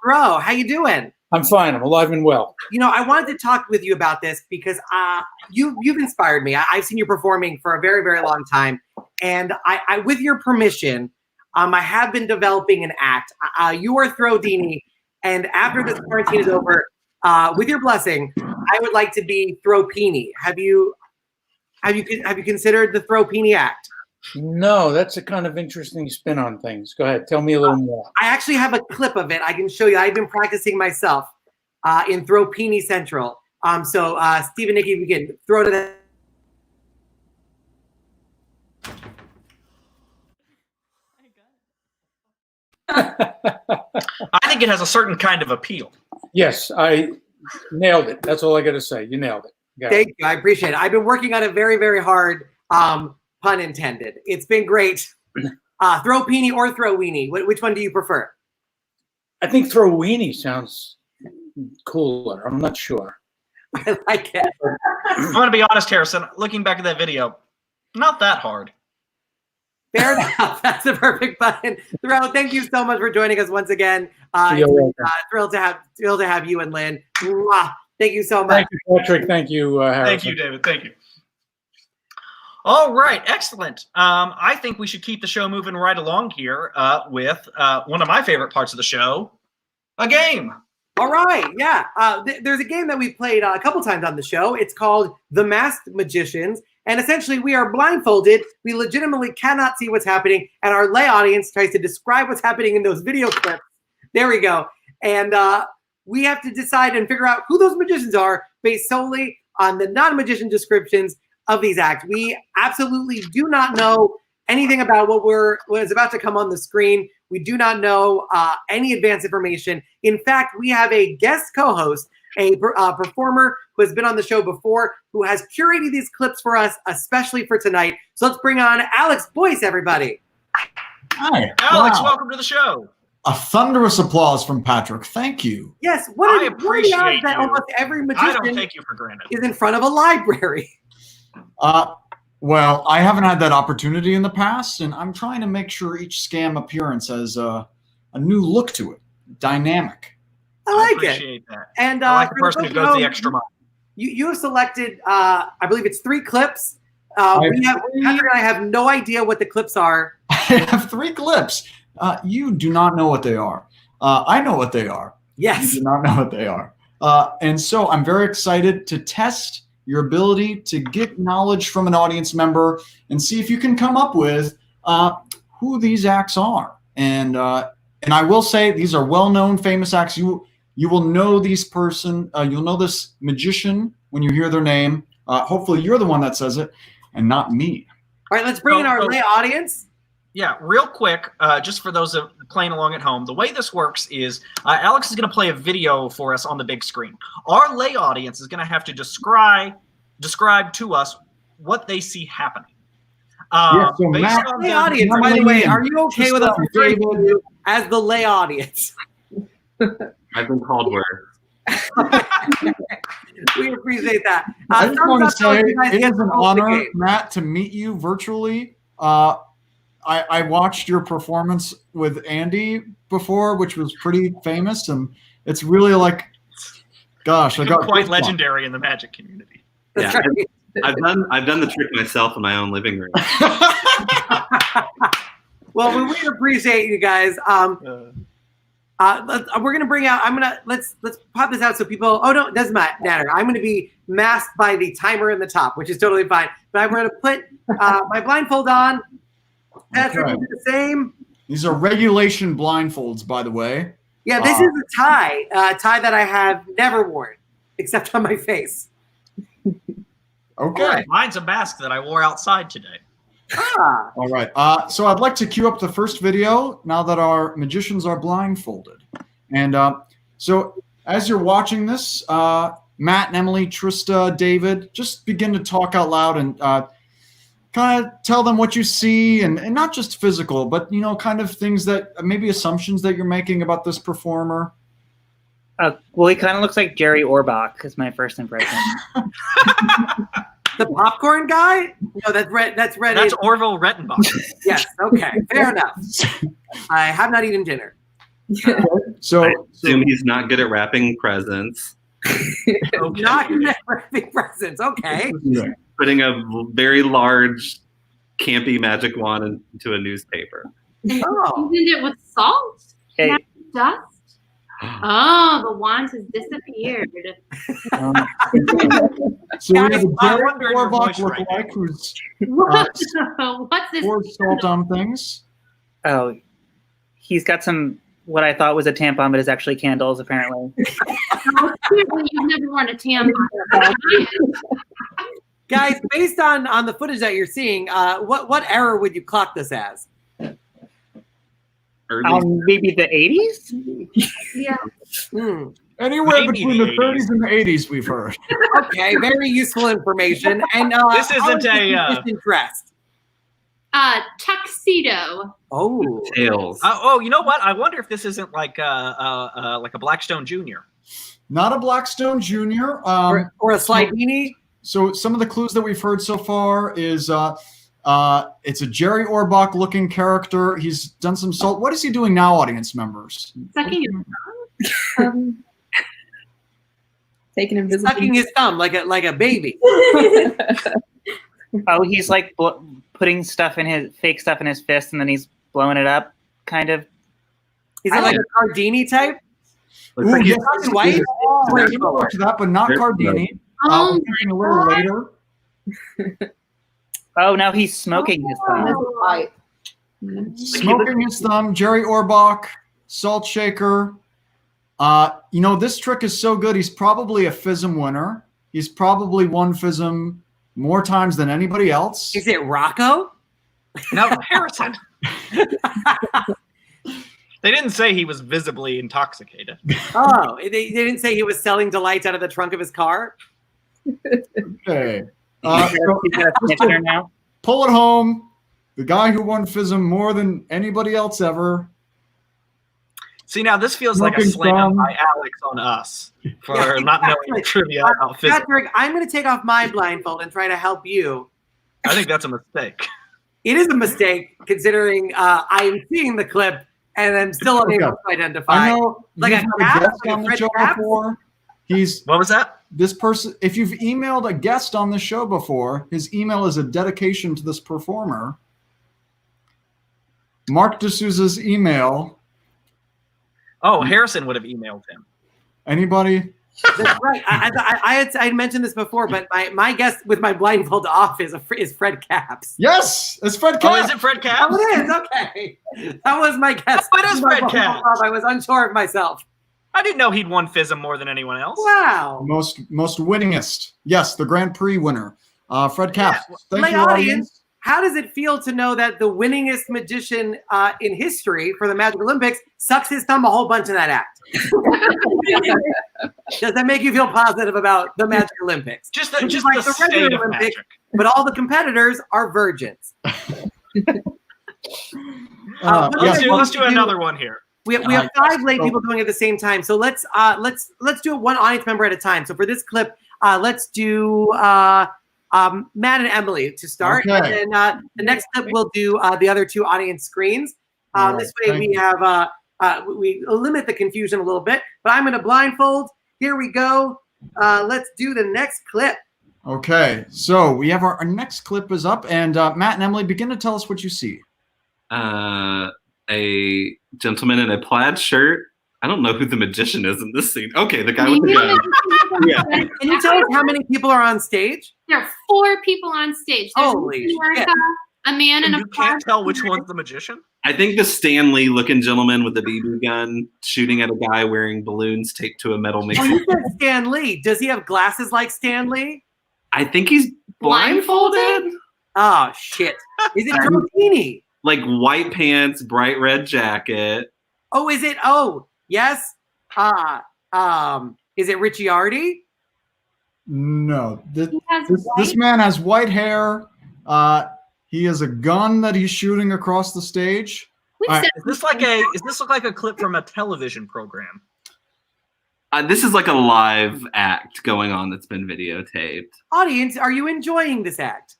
Throw, how you doing? I'm fine. I'm alive and well. You know, I wanted to talk with you about this because you've inspired me. I've seen you performing for a very, very long time. And I with your permission, I have been developing an act. You are Throwdini. And after this quarantine is over, with your blessing, I would like to be Throwpini. Have you considered the Throwpini act? No, that's a kind of interesting spin on things. Go ahead. Tell me a little more. I actually have a clip of it. I can show you. I've been practicing myself in Throwpini Central. So Steve and Nikki, we can throw to that. I think it has a certain kind of appeal. Yes, I nailed it. That's all I got to say. You nailed it. Thank you. I appreciate it. I've been working on it very, very hard. Pun intended. It's been great. Throwpini or Throwweenie? Which one do you prefer? I think Throwweenie sounds cooler. I'm not sure. I like it. I'm going to be honest, Harrison. Looking back at that video, not that hard. Fair enough. That's the perfect button. Throw, thank you so much for joining us once again. Thrilled to have you and Lynn. Mwah. Thank you so much. Thank you, Patrick. Thank you, Harrison. Thank you, David. Thank you. All right, excellent. I think we should keep the show moving right along here with one of my favorite parts of the show, a game. All right, yeah. There's a game that we've played a couple times on the show. It's called The Masked Magicians. And essentially, we are blindfolded. We legitimately cannot see what's happening. And our lay audience tries to describe what's happening in those video clips. There we go. And we have to decide and figure out who those magicians are based solely on the non-magician descriptions of these acts. We absolutely do not know anything about what is about to come on the screen. We do not know any advanced information. In fact, we have a guest co-host, a performer who has been on the show before, who has curated these clips for us, especially for tonight. So let's bring on Alex Boyce, everybody. Hi. Alex, Wow. welcome to the show. A thunderous applause from Patrick. Thank you. Yes, I appreciate that you. almost every I magician don't take you for granted. is in front of a library. Well, I haven't had that opportunity in the past, and I'm trying to make sure each scam appearance has a new look to it, dynamic. I like appreciate it. that. And I like the for person who folks goes at the home, extra mile. You have selected, I believe it's 3 clips. Patrick and I have no idea what the clips are. I have 3 clips. You do not know what they are. I know what they are. Yes. You do not know what they are. And so I'm very excited to test your ability to get knowledge from an audience member and see if you can come up with who these acts are. And I will say these are well-known, famous acts. You will know you'll know this magician when you hear their name. Hopefully you're the one that says it and not me. All right, let's bring in our lay audience. Yeah, real quick, just for those playing along at home, the way this works is Alex is going to play a video for us on the big screen. Our lay audience is going to have to describe describe to us what they see happening. Yeah, so based Matt- on Lay the- audience, by the way, are you okay with us Just, referring to you as the lay audience? I've been called worse. We appreciate that. I just thumbs want to up though say if you guys it get is an to host the honor, game. Matt, to meet you virtually. I watched your performance with Andy before, which was pretty famous, and it's really like, gosh, I got quite goosebumps. legendary in the Magic community. That's Yeah. right. I've done the trick myself in my own living room. Well, we appreciate you guys. We're gonna bring out. Let's pop this out so people. Oh no, it doesn't matter. I'm gonna be masked by the timer in the top, which is totally fine. But I'm gonna put my blindfold on. Patrick Okay. will do the same. These are regulation blindfolds, by the way. Yeah, this is a tie that I have never worn except on my face. Okay. Mine's a mask that I wore outside today. Ah, All right. So I'd like to cue up the first video now that our magicians are blindfolded. And so as you're watching this, Matt and Emily, Trista, David, just begin to talk out loud and kind of tell them what you see, and not just physical, but, you know, kind of things that maybe assumptions that you're making about this performer. Well, he kind of looks like Jerry Orbach is my first impression. the popcorn guy? No, that's red. That's red. That's Orville Rettenbach. Yes. Okay. Fair enough. I have not eaten dinner. So, I assume he's not good at wrapping presents. Okay. Not wrapping presents. Okay. Putting a very large, campy magic wand into a newspaper. Oh. Seasoned it with salt? Hey. Not dust? Oh, the wand has disappeared. so we have a Guys, Jerry wonder your Orbach voice right lookalike who's What's this? poured salt on things. Oh, he's got some, what I thought was a tampon, but is actually candles, apparently. Oh, clearly you've never worn a tampon. Guys, based on the footage that you're seeing, what era would you clock this as? Early Maybe the 80s? Yeah. Hmm. Anywhere Maybe between the the 30s and the 80s, we've heard. Okay, very useful information. And This isn't how is a, this musician dressed? Tuxedo. Oh, tails. You know what? I wonder if this isn't like a Blackstone Jr. Not a Blackstone Jr. or a Slidini. So some of the clues that we've heard so far is it's a Jerry Orbach looking character. He's done some salt. What is he doing now, audience members? Sucking his Taking invisible. Sucking his thumb like a baby. Oh, he's like putting fake stuff in his fist, and then he's blowing it up, kind of. Is it like a Cardini type? Looks like Ooh, he's yes. Black and white? Very similar to that, but not There's Cardini. Oh, We're thinking a little later. Oh, now he's smoking his thumb. Right. Smoking his thumb, Jerry Orbach, salt shaker. You know, this trick is so good. He's probably a FISM winner. He's probably won FISM more times than anybody else. Is it Rocco? No, Harrison. They didn't say he was visibly intoxicated. Oh, they didn't say he was selling delights out of the trunk of his car? Okay. He's got a snifter now. Pull it home. The guy who won FISM more than anybody else ever. See, now this feels like a Smoking slam thumb. by Alex on us for not knowing trivia about physics. Patrick, I'm going to take off my blindfold and try to help you. I think that's a mistake. It is a mistake considering I'm seeing the clip and I'm still unable to identify. I know Like you've a had cap? a guest Like a on the Fred show Cap? before. He's What was that? this person. If you've emailed a guest on the show before, his email is a dedication to this performer. Mark D'Souza's email. Oh, Harrison would have emailed him. Anybody? That's right. I had mentioned this before, but my guess with my blindfold off is Fred Capps. Yes, it's Fred Oh, Cap. is it Fred Oh, Capps? it is? Okay. That was my guess. Oh, it is Fred Blindfold Capps. off. I was unsure of myself. I didn't know he'd won FISM more than anyone else. Wow. Most winningest. Yes, the Grand Prix winner. Fred Capps. Yeah. Thank My you, audience. audience. how does it feel to know that the winningest magician in history for the Magic Olympics sucks his thumb a whole bunch in that act? Does that make you feel positive about the Magic Olympics? Just Which the, is just like the the state regular of Olympics, magic. but all the competitors are virgins. Let's do another one here. We have 5 late people doing it at the same time. So let's do it one audience member at a time. So for this clip, let's do Matt and Emily to start. Okay. And then the next clip we'll do the other 2 audience screens. This way we have we limit the confusion a little bit. But I'm going to blindfold. Here we go. Let's do the next clip. Okay, so we have our next clip is up, and Matt and Emily, begin to tell us what you see. A gentleman in a plaid shirt. I don't know who the magician is in this scene. Okay, the guy with the gun. Yeah. Can you tell us how many people are on stage? There are 4 people on stage. There's Holy Miss shit. America, a man in a You can't tell which one's the magician? I think the Stanley looking gentleman with the BB gun shooting at a guy wearing balloons taped to a metal Oh, mixer. you said Stan Lee. Does he have glasses like Stan Lee? I think he's blindfolded. Oh, shit. Is it Throwdini? Like white pants, bright red jacket. Oh, is it? Oh, yes. Is it Ricciardi? No, this has man has white hair. He has a gun that he's shooting across the stage. We've All right. said- Does this look like a clip from a television program? This is like a live act going on that's been videotaped. Audience, are you enjoying this act?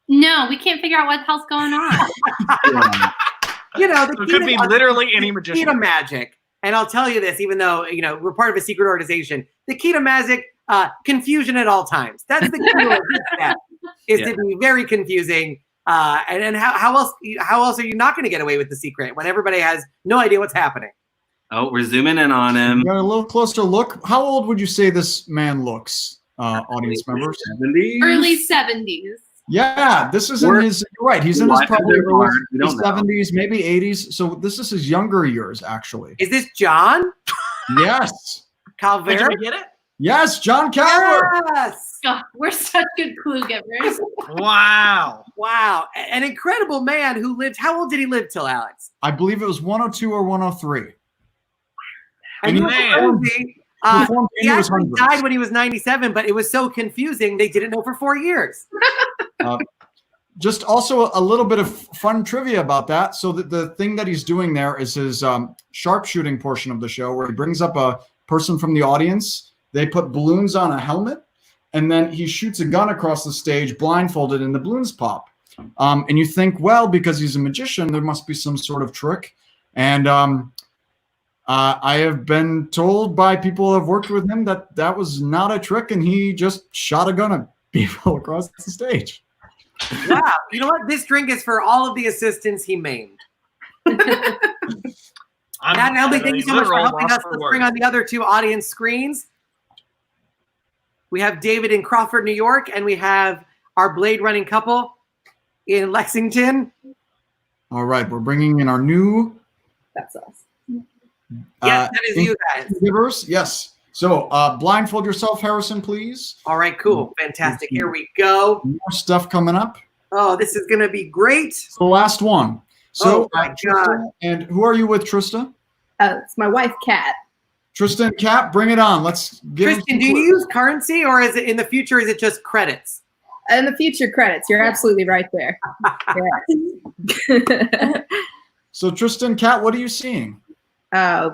No, we can't figure out what the hell's going on. You know, the It key could to- be literally any the magician. key to magic, and I'll tell you this, even though we're part of a secret organization, the key to magic, confusion at all times. That's the key to a good step, is to be very confusing. And how else are you not going to get away with the secret when everybody has no idea what's happening? Oh, we're zooming in on him. Got a little closer look. How old would you say this man looks, audience members? 70s? Early 70s. Yeah, this is in his. You're right. He's in his Life is probably hard. We don't know. 70s, maybe 80s. So this is his younger years, actually. Is this John Yes. Did Calvera? you get it? Yes, John Calver. Yes. Oh, we're such good clue givers. Wow. Wow. An incredible man who lived. How old did he live till, Alex? I believe it was 102 or 103. And he Man. crazy. performed He into his actually hundreds. died when he was 97, but it was so confusing they didn't know for 4 years. Just also a little bit of fun trivia about that. So the thing that he's doing there is his sharpshooting portion of the show, where he brings up a person from the audience. They put balloons on a helmet, and then he shoots a gun across the stage blindfolded, and the balloons pop. And you think, well, because he's a magician, there must be some sort of trick. And I have been told by people who have worked with him that that was not a trick, and he just shot a gun at people across the stage. Wow. You know what? This drink is for all of the assistants he maimed. Matt and Emily, thank you so much for helping us. Let's bring on the other 2 audience screens. We have David in Crawford, New York, and we have our blade running couple in Lexington. All right, we're bringing in our new. That's us. Yes, that is you guys. Givers. Yes. So blindfold yourself, Harrison, please. All right, cool. Fantastic. Here we go. More stuff coming up. Oh, this is going to be great. It's the last one. So, Oh my Trista, God. and who are you with, Trista? It's my wife, Kat. Trista and Kat, bring it on. Let's give them Tristan, some do you clues. use currency, or is it in the future, is it just credits? In the future credits, you're absolutely right there. Yeah. So, Tristan, Kat, what are you seeing?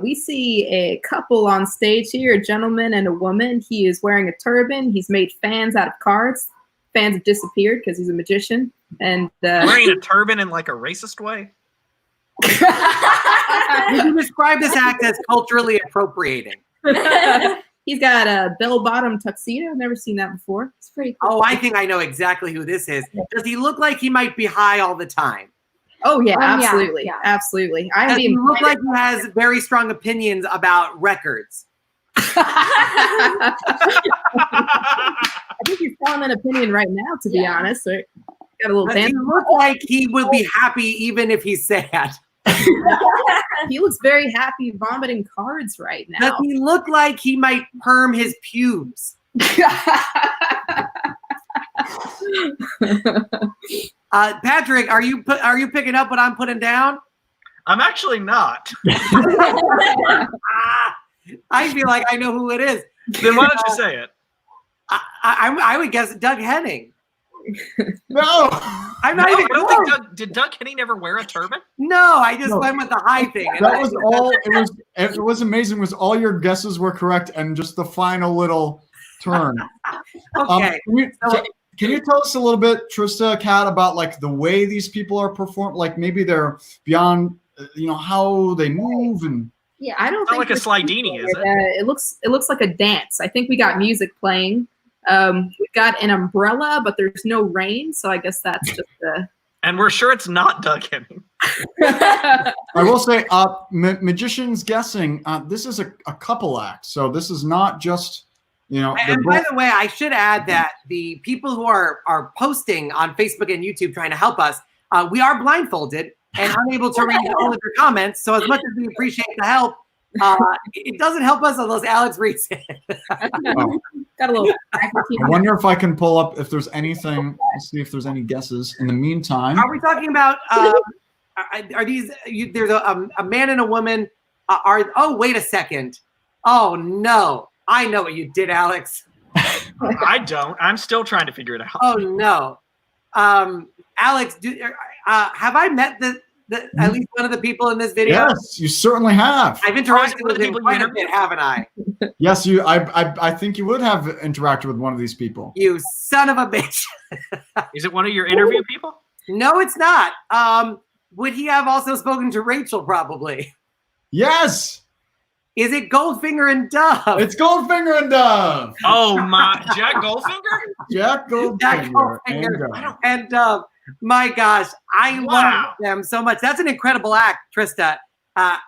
We see a couple on stage here, a gentleman and a woman. He is wearing a turban. He's made fans out of cards. Fans have disappeared because he's a magician. And Wearing a turban in like a racist way? Would you describe this act as culturally appropriating? he's got a bell-bottom tuxedo. I've never seen that before. It's pretty cool. Oh, I think I know exactly who this is. Does he look like he might be high all the time? Oh, yeah, yeah, absolutely. yeah. Absolutely. Does he look like he has very strong opinions about records? I think he's telling an opinion right now, to be honest. So got a little Does he dance. look like he will be happy even if he's sad? He looks very happy vomiting cards right Does now. he look like he might perm his pubes? Patrick, are you picking up what I'm putting down? I'm actually not. I feel like I know who it is. Then why don't you say it? I would guess Doug Henning. No, I'm not even. I don't think did Doug Henning ever wear a turban? No, I just went with the high thing. that was all. It was amazing. Was all your guesses were correct, and just the final little turn. Okay. Can you tell us a little bit, Trista, Kat, about like the way these people are performed? Like maybe they're beyond, how they move and. Yeah, I don't Not think like a Slidini, is it? It looks like a dance. I think we got music playing. We got an umbrella, but there's no rain, so I guess that's just the. And we're sure it's not Doug Henning. I will say, magicians guessing. This is a couple act, so this is not just. And by the way, I should add that the people who are posting on Facebook and YouTube trying to help us, we are blindfolded and unable to read all of your comments. So as much as we appreciate the help, it doesn't help us unless Alex reads it. Got a little. I wonder if I can pull up if there's anything. Let's see if there's any guesses. In the meantime, are we talking about? Are these? There's a man and a woman. Oh, wait a second. Oh no. I know what you did, Alex. I don't. I'm still trying to figure it out. Oh no, Alex, have I met at least one of the people in this video? Yes, you certainly have. I've interacted with him quite a bit, haven't I? Yes, you. I think you would have interacted with one of these people. You son of a bitch. Is it one of your interview people? No, it's not. Would he have also spoken to Rachel? Probably. Yes. Is it Goldfinger and Dove? It's Goldfinger and Dove. Oh my, Jack Goldfinger? Jack Goldfinger and Dove. My gosh, I love them so much. That's an incredible act, Trista. I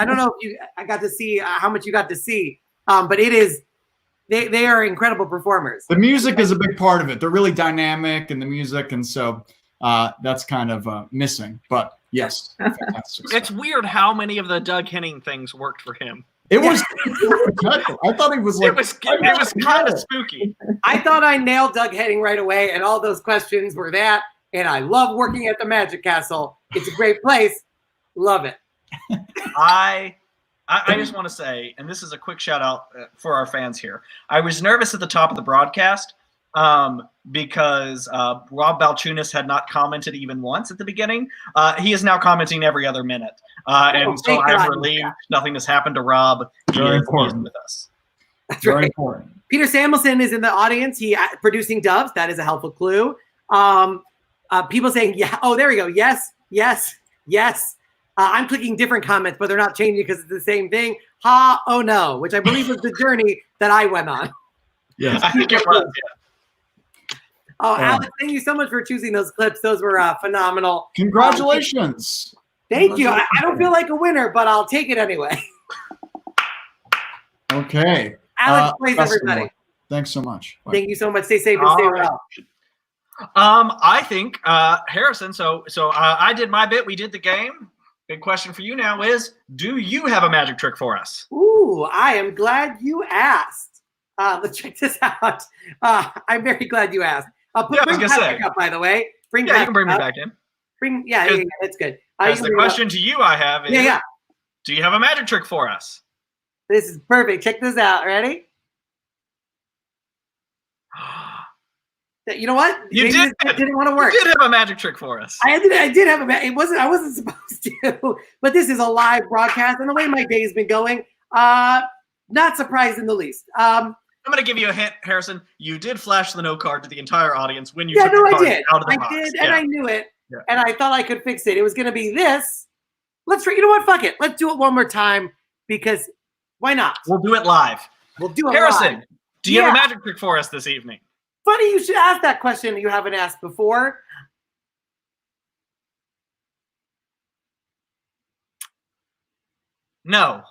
don't know if I got to see how much you got to see, but it is. They are incredible performers. The music is a big part of it. They're really dynamic in the music, and so that's kind of missing. But yes, fantastic. It's weird how many of the Doug Henning things worked for him. It was. I thought he was like. It was kind of spooky. I thought I nailed Doug Henning right away, and all those questions were that. And I love working at the Magic Castle. It's a great place. Love it. I just want to say, and this is a quick shout out for our fans here. I was nervous at the top of the broadcast because Rob Balchunas had not commented even once at the beginning. He is now commenting every other minute. And so I'm relieved nothing has happened to Rob. He is with us. That's very important. Peter Samuelson is in the audience. He producing Doves. That is a helpful clue. People saying, yeah. Oh, there we go. Yes, yes, yes. I'm clicking different comments, but they're not changing because it's the same thing. Ha, oh no, which I believe was the journey that I went on. Yes. I think it was, yeah. Oh, Alex, thank you so much for choosing those clips. Those were phenomenal. Congratulations. Thank you. I don't feel like a winner, but I'll take it anyway. Okay. Alex plays everybody. Thanks so much. Bye. Thank you so much. Stay safe and stay well. I think Harrison. So I did my bit. We did the game. Big question for you now is: do you have a magic trick for us? Ooh, I am glad you asked. Let's check this out. I'm very glad you asked. Bring Patrick up, by the way. You can bring me back in. Yeah, that's good. The question to you I have is: do you have a magic trick for us? This is perfect. Check this out. Ready? You know what? You did. It didn't want to work. You did have a magic trick for us. I did have a magic. I wasn't supposed to, but this is a live broadcast, and the way my day has been going, not surprised in the least. I'm going to give you a hint, Harrison. You did flash the no card to the entire audience when you took the card out of the box. I did, and I knew it, and I thought I could fix it. It was going to be this. Let's try. You know what? Fuck it. Let's do it one more time because why not? We'll do it live. We'll do it Harrison, live. Do you have a magic trick for us this evening? Funny you should ask that question you haven't asked before. No.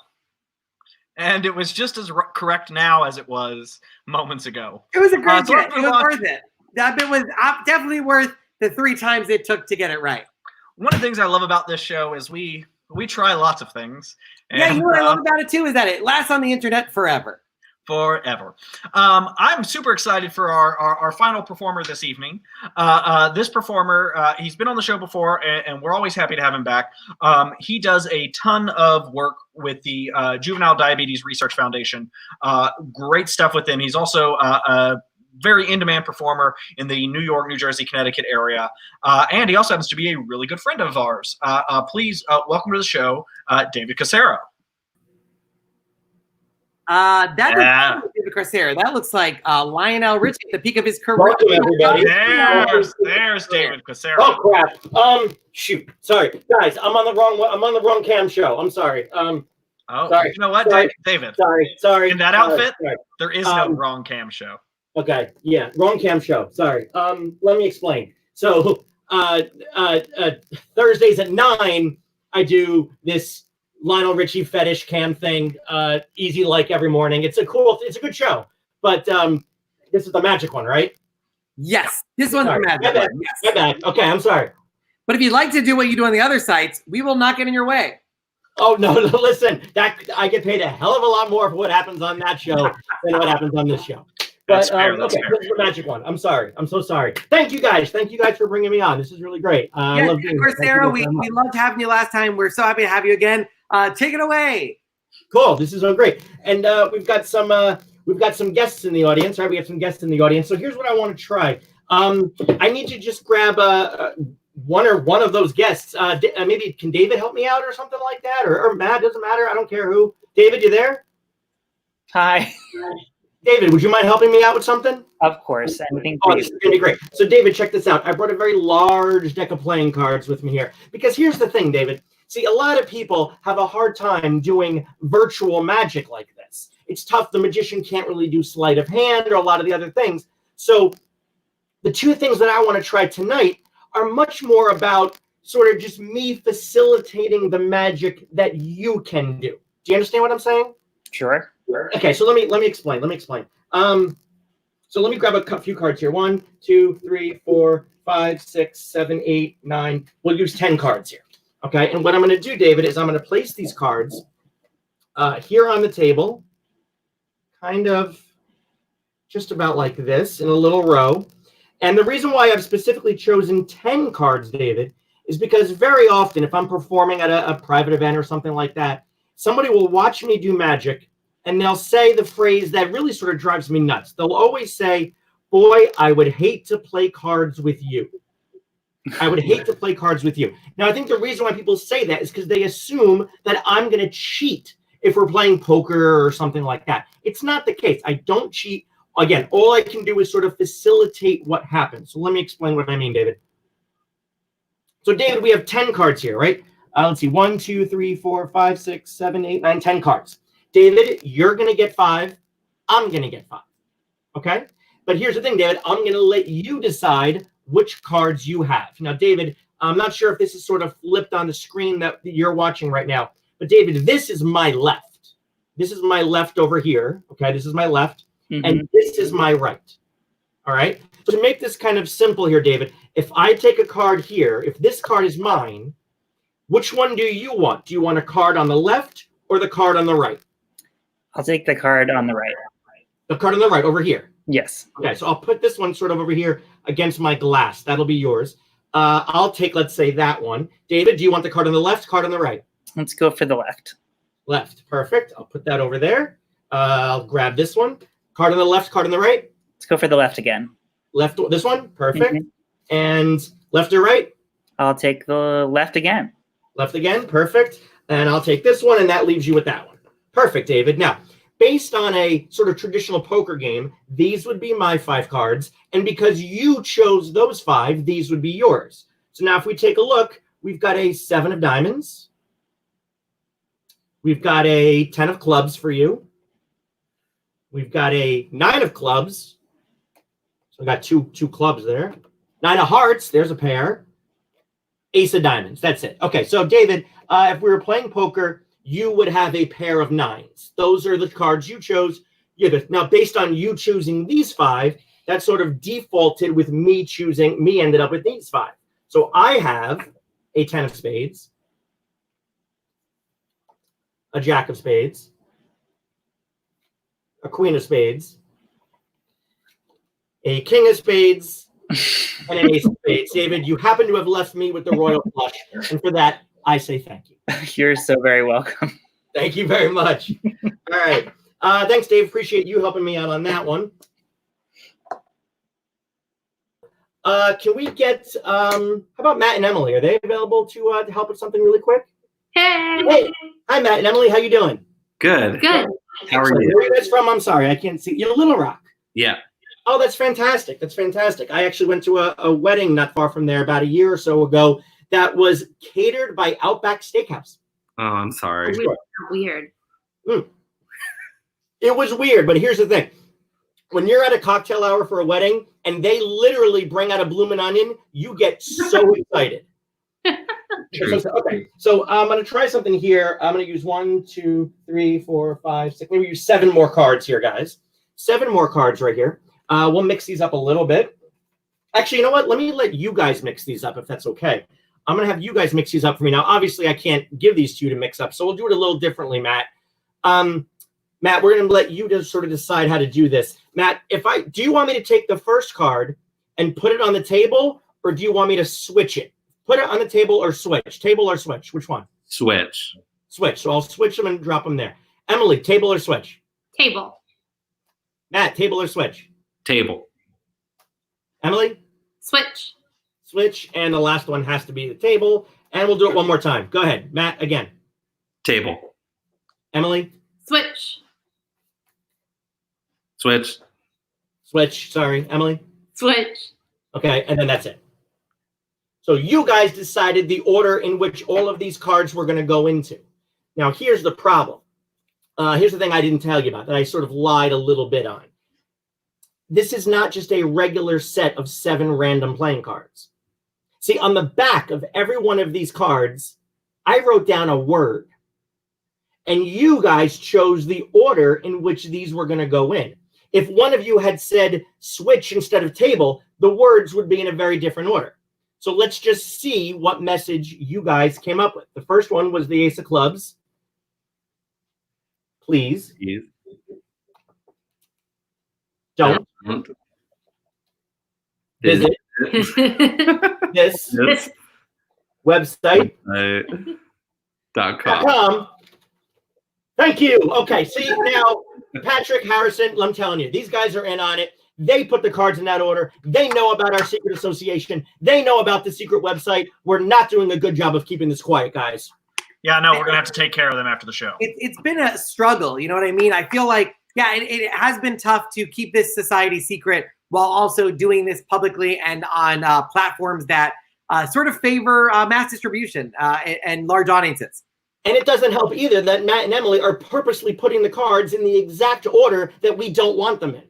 And it was just as correct now as it was moments ago. It was a great bit. It was worth it. That bit was definitely worth the 3 times it took to get it right. One of the things I love about this show is we try lots of things. And, you know what I love about it too is that it lasts on the internet forever. Forever. I'm super excited for our final performer this evening. This performer, he's been on the show before, and we're always happy to have him back. He does a ton of work with the Juvenile Diabetes Research Foundation. Great stuff with him. He's also a very in-demand performer in the New York, New Jersey, Connecticut area. And he also happens to be a really good friend of ours. Please welcome to the show, David Corsaro. That looks David Corsaro. That looks like Lionel Richie at the peak of his career. Welcome, everybody. There's David Corsaro. Oh crap! Shoot. Sorry, guys. I'm on the wrong cam show. I'm sorry. Sorry. You know what, sorry. David? Sorry. In that outfit, sorry. there is no wrong cam show. Okay. Yeah. Wrong cam show. Sorry. Let me explain. So, Thursdays at 9, I do this Lionel Richie fetish cam thing, easy like every morning. It's a good show. But this is the magic one, right? Yes, this one's the magic one. Yes. My bad. Okay, I'm sorry. But if you'd like to do what you do on the other sites, we will not get in your way. Oh no, listen, that I get paid a hell of a lot more for what happens on that show than what happens on this show. But fair, okay, this is the magic one. I'm sorry. I'm so sorry. Thank you guys. Thank you guys for bringing me on. This is really great. I love doing this. Sarah, we loved having you last time. We're so happy to have you again. Take it away. Cool. This is so great. And we've got some guests in the audience. Right, we have some guests in the audience. So here's what I want to try. I need to just grab one of those guests. Maybe can David help me out or something like that, or Matt? Doesn't matter. I don't care who. David, you there? Hi. David, would you mind helping me out with something? Of course. Anything. Oh, this is gonna be great. So, David, check this out. I brought a very large deck of playing cards with me here because here's the thing, David. See, a lot of people have a hard time doing virtual magic like this. It's tough. The magician can't really do sleight of hand or a lot of the other things. So, the two things that I want to try tonight are much more about sort of just me facilitating the magic that you can do. Do you understand what I'm saying? Sure. Okay, so let me explain. So let me grab a few cards here. 1, 2, 3, 4, 5, 6, 7, 8, 9. We'll use 10 cards here. Okay, and what I'm going to do, David, is I'm going to place these cards here on the table, kind of just about like this in a little row. And the reason why I've specifically chosen 10 cards, David, is because very often if I'm performing at a private event or something like that, somebody will watch me do magic and they'll say the phrase that really sort of drives me nuts. They'll always say, "Boy, I would hate to play cards with you. I would hate to play cards with you." Now, I think the reason why people say that is because they assume that I'm going to cheat if we're playing poker or something like that. It's not the case. I don't cheat. Again, all I can do is sort of facilitate what happens. So let me explain what I mean, David. So, David, we have 10 cards here, right? Let's see. 1, 2, 3, 4, 5, 6, 7, 8, 9, 10 cards. David, you're going to get 5. I'm going to get 5. Okay? But here's the thing, David. I'm going to let you decide which cards you have. Now, David, I'm not sure if this is sort of flipped on the screen that you're watching right now. But, David, this is my left. This is my left over here. Okay? This is my left. Mm-hmm. And this is my right. All right? So to make this kind of simple here, David, if I take a card here, if this card is mine, which one do you want? Do you want a card on the left or the card on the right? I'll take the card on the right. The card on the right over here? Yes. Okay, so I'll put this one sort of over here against my glass. That'll be yours. I'll take, let's say, that one. David, do you want the card on the left, card on the right? Let's go for the left. Left. Perfect. I'll put that over there. I'll grab this one. Card on the left, card on the right? Let's go for the left again. Left, this one? Perfect. Mm-hmm. And left or right? I'll take the left again. Left again. Perfect. And I'll take this one, and that leaves you with that one. Perfect, David. Now, based on a sort of traditional poker game, these would be my 5 cards. And because you chose those 5, these would be yours. So now if we take a look, we've got a 7 of diamonds. We've got a 10 of clubs for you. We've got a 9 of clubs. So we got two clubs there. 9 of hearts. There's a pair. Ace of diamonds. That's it. Okay, so David, if we were playing poker, you would have a pair of 9s. Those are the cards you chose. Now, based on you choosing these 5, that sort of defaulted with me choosing. Me ended up with these 5. So I have a 10 of spades, a jack of spades, a queen of spades, a king of spades, and an ace of spades. David, you happen to have left me with the royal flush, and for that, I say thank you. You're so very welcome. Thank you very much. All right. Thanks, Dave. Appreciate you helping me out on that one. Can we get, how about Matt and Emily? Are they available to help with something really quick? Hey. Hi, Matt and Emily. How you doing? Good. Good. How are Where you? are you guys from? I'm sorry. I can't see. You're Little Rock. Yeah. Oh, that's fantastic. That's fantastic. I actually went to a wedding not far from there about a year or so ago that was catered by Outback Steakhouse. Oh, I'm sorry. Weird. It was weird, but here's the thing. When you're at a cocktail hour for a wedding and they literally bring out a bloomin' onion, you get so excited. Okay, so I'm going to try something here. I'm going to use 1, 2, 3, 4, 5, 6. Maybe use 7 more cards here, guys. 7 more cards right here. We'll mix these up a little bit. Actually, you know what? Let me let you guys mix these up if that's okay. I'm going to have you guys mix these up for me. Now, obviously, I can't give these to you to mix up, so we'll do it a little differently, Matt. Matt, we're going to let you just sort of decide how to do this. Matt, do you want me to take the first card and put it on the table, or do you want me to switch it? Put it on the table or switch? Table or switch? Which one? Switch. Switch. So I'll switch them and drop them there. Emily, table or switch? Table. Matt, table or switch? Table. Emily? Switch. Switch. And the last one has to be the table. And we'll do it one more time. Go ahead. Matt, again. Table. Emily? Switch. Switch. Switch. Sorry. Emily? Switch. Okay. And then that's it. So you guys decided the order in which all of these cards were going to go into. Now, here's the problem. Here's the thing I didn't tell you about that I sort of lied a little bit on. This is not just a regular set of 7 random playing cards. See, on the back of every one of these cards, I wrote down a word. And you guys chose the order in which these were going to go in. If one of you had said switch instead of table, the words would be in a very different order. So let's just see what message you guys came up with. The first one was the Ace of Clubs. Please. Don't. Visit this website. .com. Thank you. Okay, see now, Patrick, Harrison, I'm telling you, these guys are in on it. They put the cards in that order. They know about our secret association. They know about the secret website. We're not doing a good job of keeping this quiet, guys. Yeah, no, we're going to have to take care of them after the show. It's been a struggle. You know what I mean? I feel like, yeah, it has been tough to keep this society secret while also doing this publicly and on platforms that sort of favor mass distribution and large audiences. And it doesn't help either that Matt and Emily are purposely putting the cards in the exact order that we don't want them in.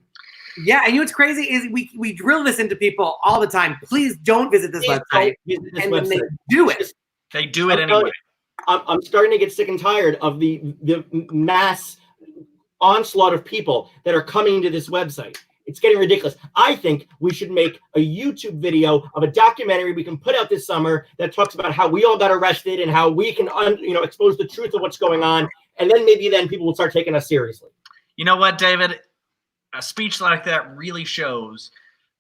Yeah, and you know what's crazy is we drill this into people all the time. Please don't visit this website. And when they do it. They do it anyway. I'm starting to get sick and tired of the mass onslaught of people that are coming to this website. It's getting ridiculous. I think we should make a YouTube video of a documentary we can put out this summer that talks about how we all got arrested and how we can expose the truth of what's going on. And then maybe people will start taking us seriously. You know what, David? A speech like that really shows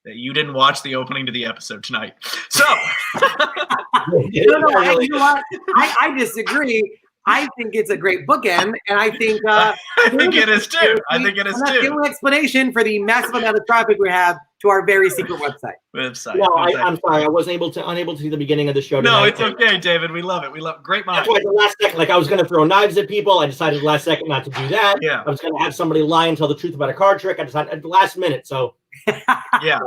that you didn't watch the opening to the episode tonight. So, you know what? I disagree. I think it's a great bookend, and I think I think it is too. I think it is too. Give an explanation for the massive amount of traffic we have to our very secret website. No, I'm sorry, I was unable to see the beginning of the show. No, it's okay, David. We love it. We love great minds. That's why the last second, I was going to throw knives at people. I decided the last second not to do that. Yeah. I was going to have somebody lie and tell the truth about a card trick. I decided at the last minute. So. Yeah.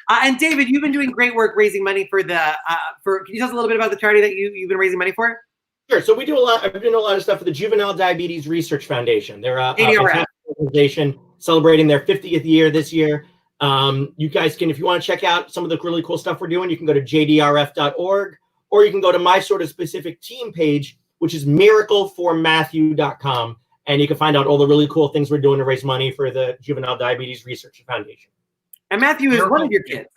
And David, you've been doing great work raising money for the can you tell us a little bit about the charity that you've been raising money for? Sure. So I've been doing a lot of stuff for the Juvenile Diabetes Research Foundation. They're a fantastic organization celebrating their 50th year this year. You guys can, if you want to check out some of the really cool stuff we're doing, you can go to jdrf.org, or you can go to my sort of specific team page, which is miracleformatthew.com, and you can find out all the really cool things we're doing to raise money for the Juvenile Diabetes Research Foundation. And Matthew is one of your kids.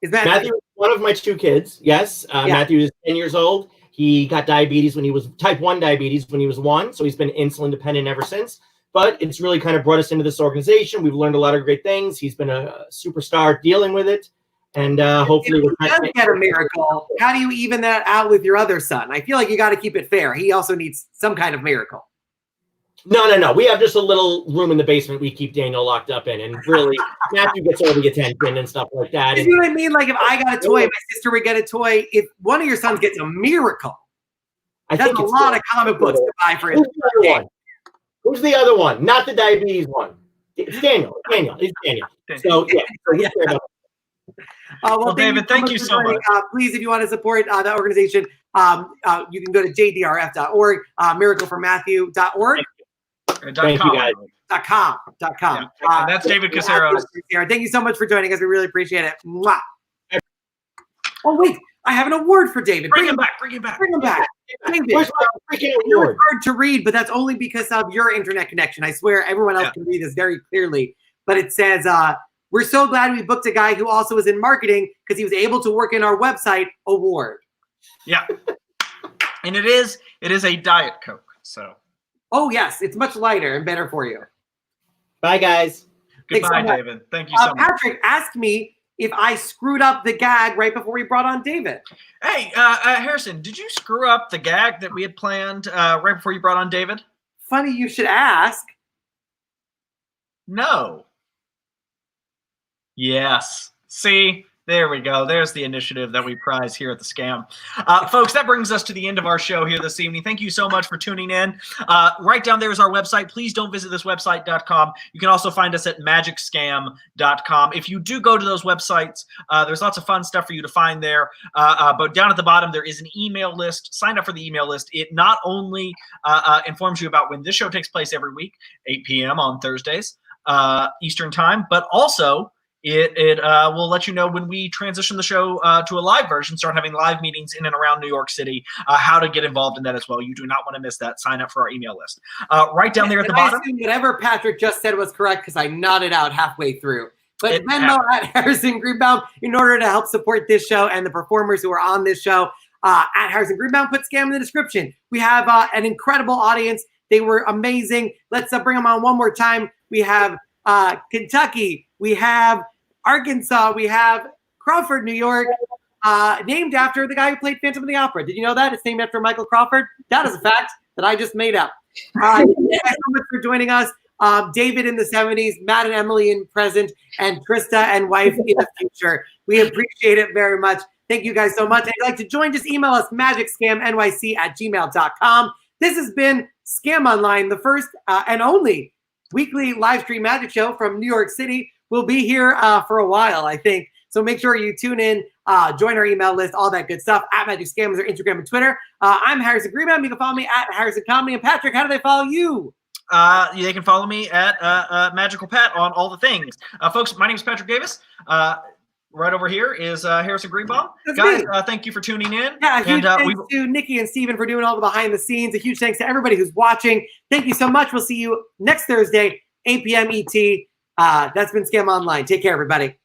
Is that Matthew is one of my 2 kids? Yes. Matthew is 10 years old. He got diabetes when he was type 1 diabetes when he was 1, so he's been insulin dependent ever since. but it's really kind of brought us into this organization. We've learned a lot of great things. He's been a superstar dealing with it. And hopefully if he does get a miracle, how do you even that out with your other son? I feel like you got to keep it fair. He also needs some kind of miracle. No. We have just a little room in the basement we keep Daniel locked up in, and really Matthew gets all the attention and stuff like that. You know what I mean? Like if I got a toy, my sister would get a toy. If one of your sons gets a miracle, that's a lot of comic books to buy for his one. Who's the other one? Not the diabetes one. It's Daniel. It's Daniel. So yeah. Well, David, thank you so much. Please, if you want to support that organization, you can go to jdrf.org, miracleformatthew.org. Thank you, guys. .com. And that's David Corsaro. Thank you so much for joining us. We really appreciate it. Mwah. Oh, wait. I have an award for David. Bring him back. David. Where's my freaking award? It's hard to read, but that's only because of your internet connection. I swear everyone else can read this very clearly. But it says, we're so glad we booked a guy who also was in marketing because he was able to work in our website award. Yeah. And it is a Diet Coke. So. Oh, yes. It's much lighter and better for you. Bye, guys. Goodbye, David. Thank you so much. Patrick asked me if I screwed up the gag right before we brought on David. Hey, Harrison, did you screw up the gag that we had planned right before you brought on David? Funny you should ask. No. Yes. See? There we go. There's the initiative that we prize here at the Scam. Folks, that brings us to the end of our show here this evening. Thank you so much for tuning in. Right down there is our website. Please don't visit this website.com. You can also find us at magicscam.com. If you do go to those websites, there's lots of fun stuff for you to find there. But down at the bottom, there is an email list. Sign up for the email list. It not only informs you about when this show takes place every week, 8 p.m. on Thursdays Eastern time, but also it will let you know when we transition the show to a live version, start having live meetings in and around New York City, how to get involved in that as well. You do not want to miss that. Sign up for our email list. Right down there at the bottom. I assume whatever Patrick just said was correct because I nodded out halfway through. But Venmo at Harrison Greenbaum in order to help support this show and the performers who are on this show. At Harrison Greenbaum, put Scam in the description. We have an incredible audience. They were amazing. Let's bring them on one more time. We have Kentucky. We have Arkansas. We have Crawford, New York, named after the guy who played Phantom of the Opera. Did you know that? It's named after Michael Crawford. That is a fact that I just made up. Thank you guys so much for joining us. David in the 70s, Matt and Emily in present, and Trista and wife in the future. We appreciate it very much. Thank you guys so much. If you'd like to join, just email us magicscamnyc@gmail.com. This has been Scam Online, the first and only weekly live stream magic show from New York City. We'll be here for a while, I think. So make sure you tune in, join our email list, all that good stuff. At Magic Scam is our Instagram and Twitter. I'm Harrison Greenbaum. You can follow me at Harrison Comedy. And Patrick, how do they follow you? They can follow me at Magical Pat on all the things. Folks, my name is Patrick Davis. Right over here is Harrison Greenbaum. That's guys, me. Thank you for tuning in. Yeah, a huge thanks to Nikki and Steven for doing all the behind the scenes. A huge thanks to everybody who's watching. Thank you so much. We'll see you next Thursday, 8 p.m. ET. That's been Scam Online. Take care, everybody.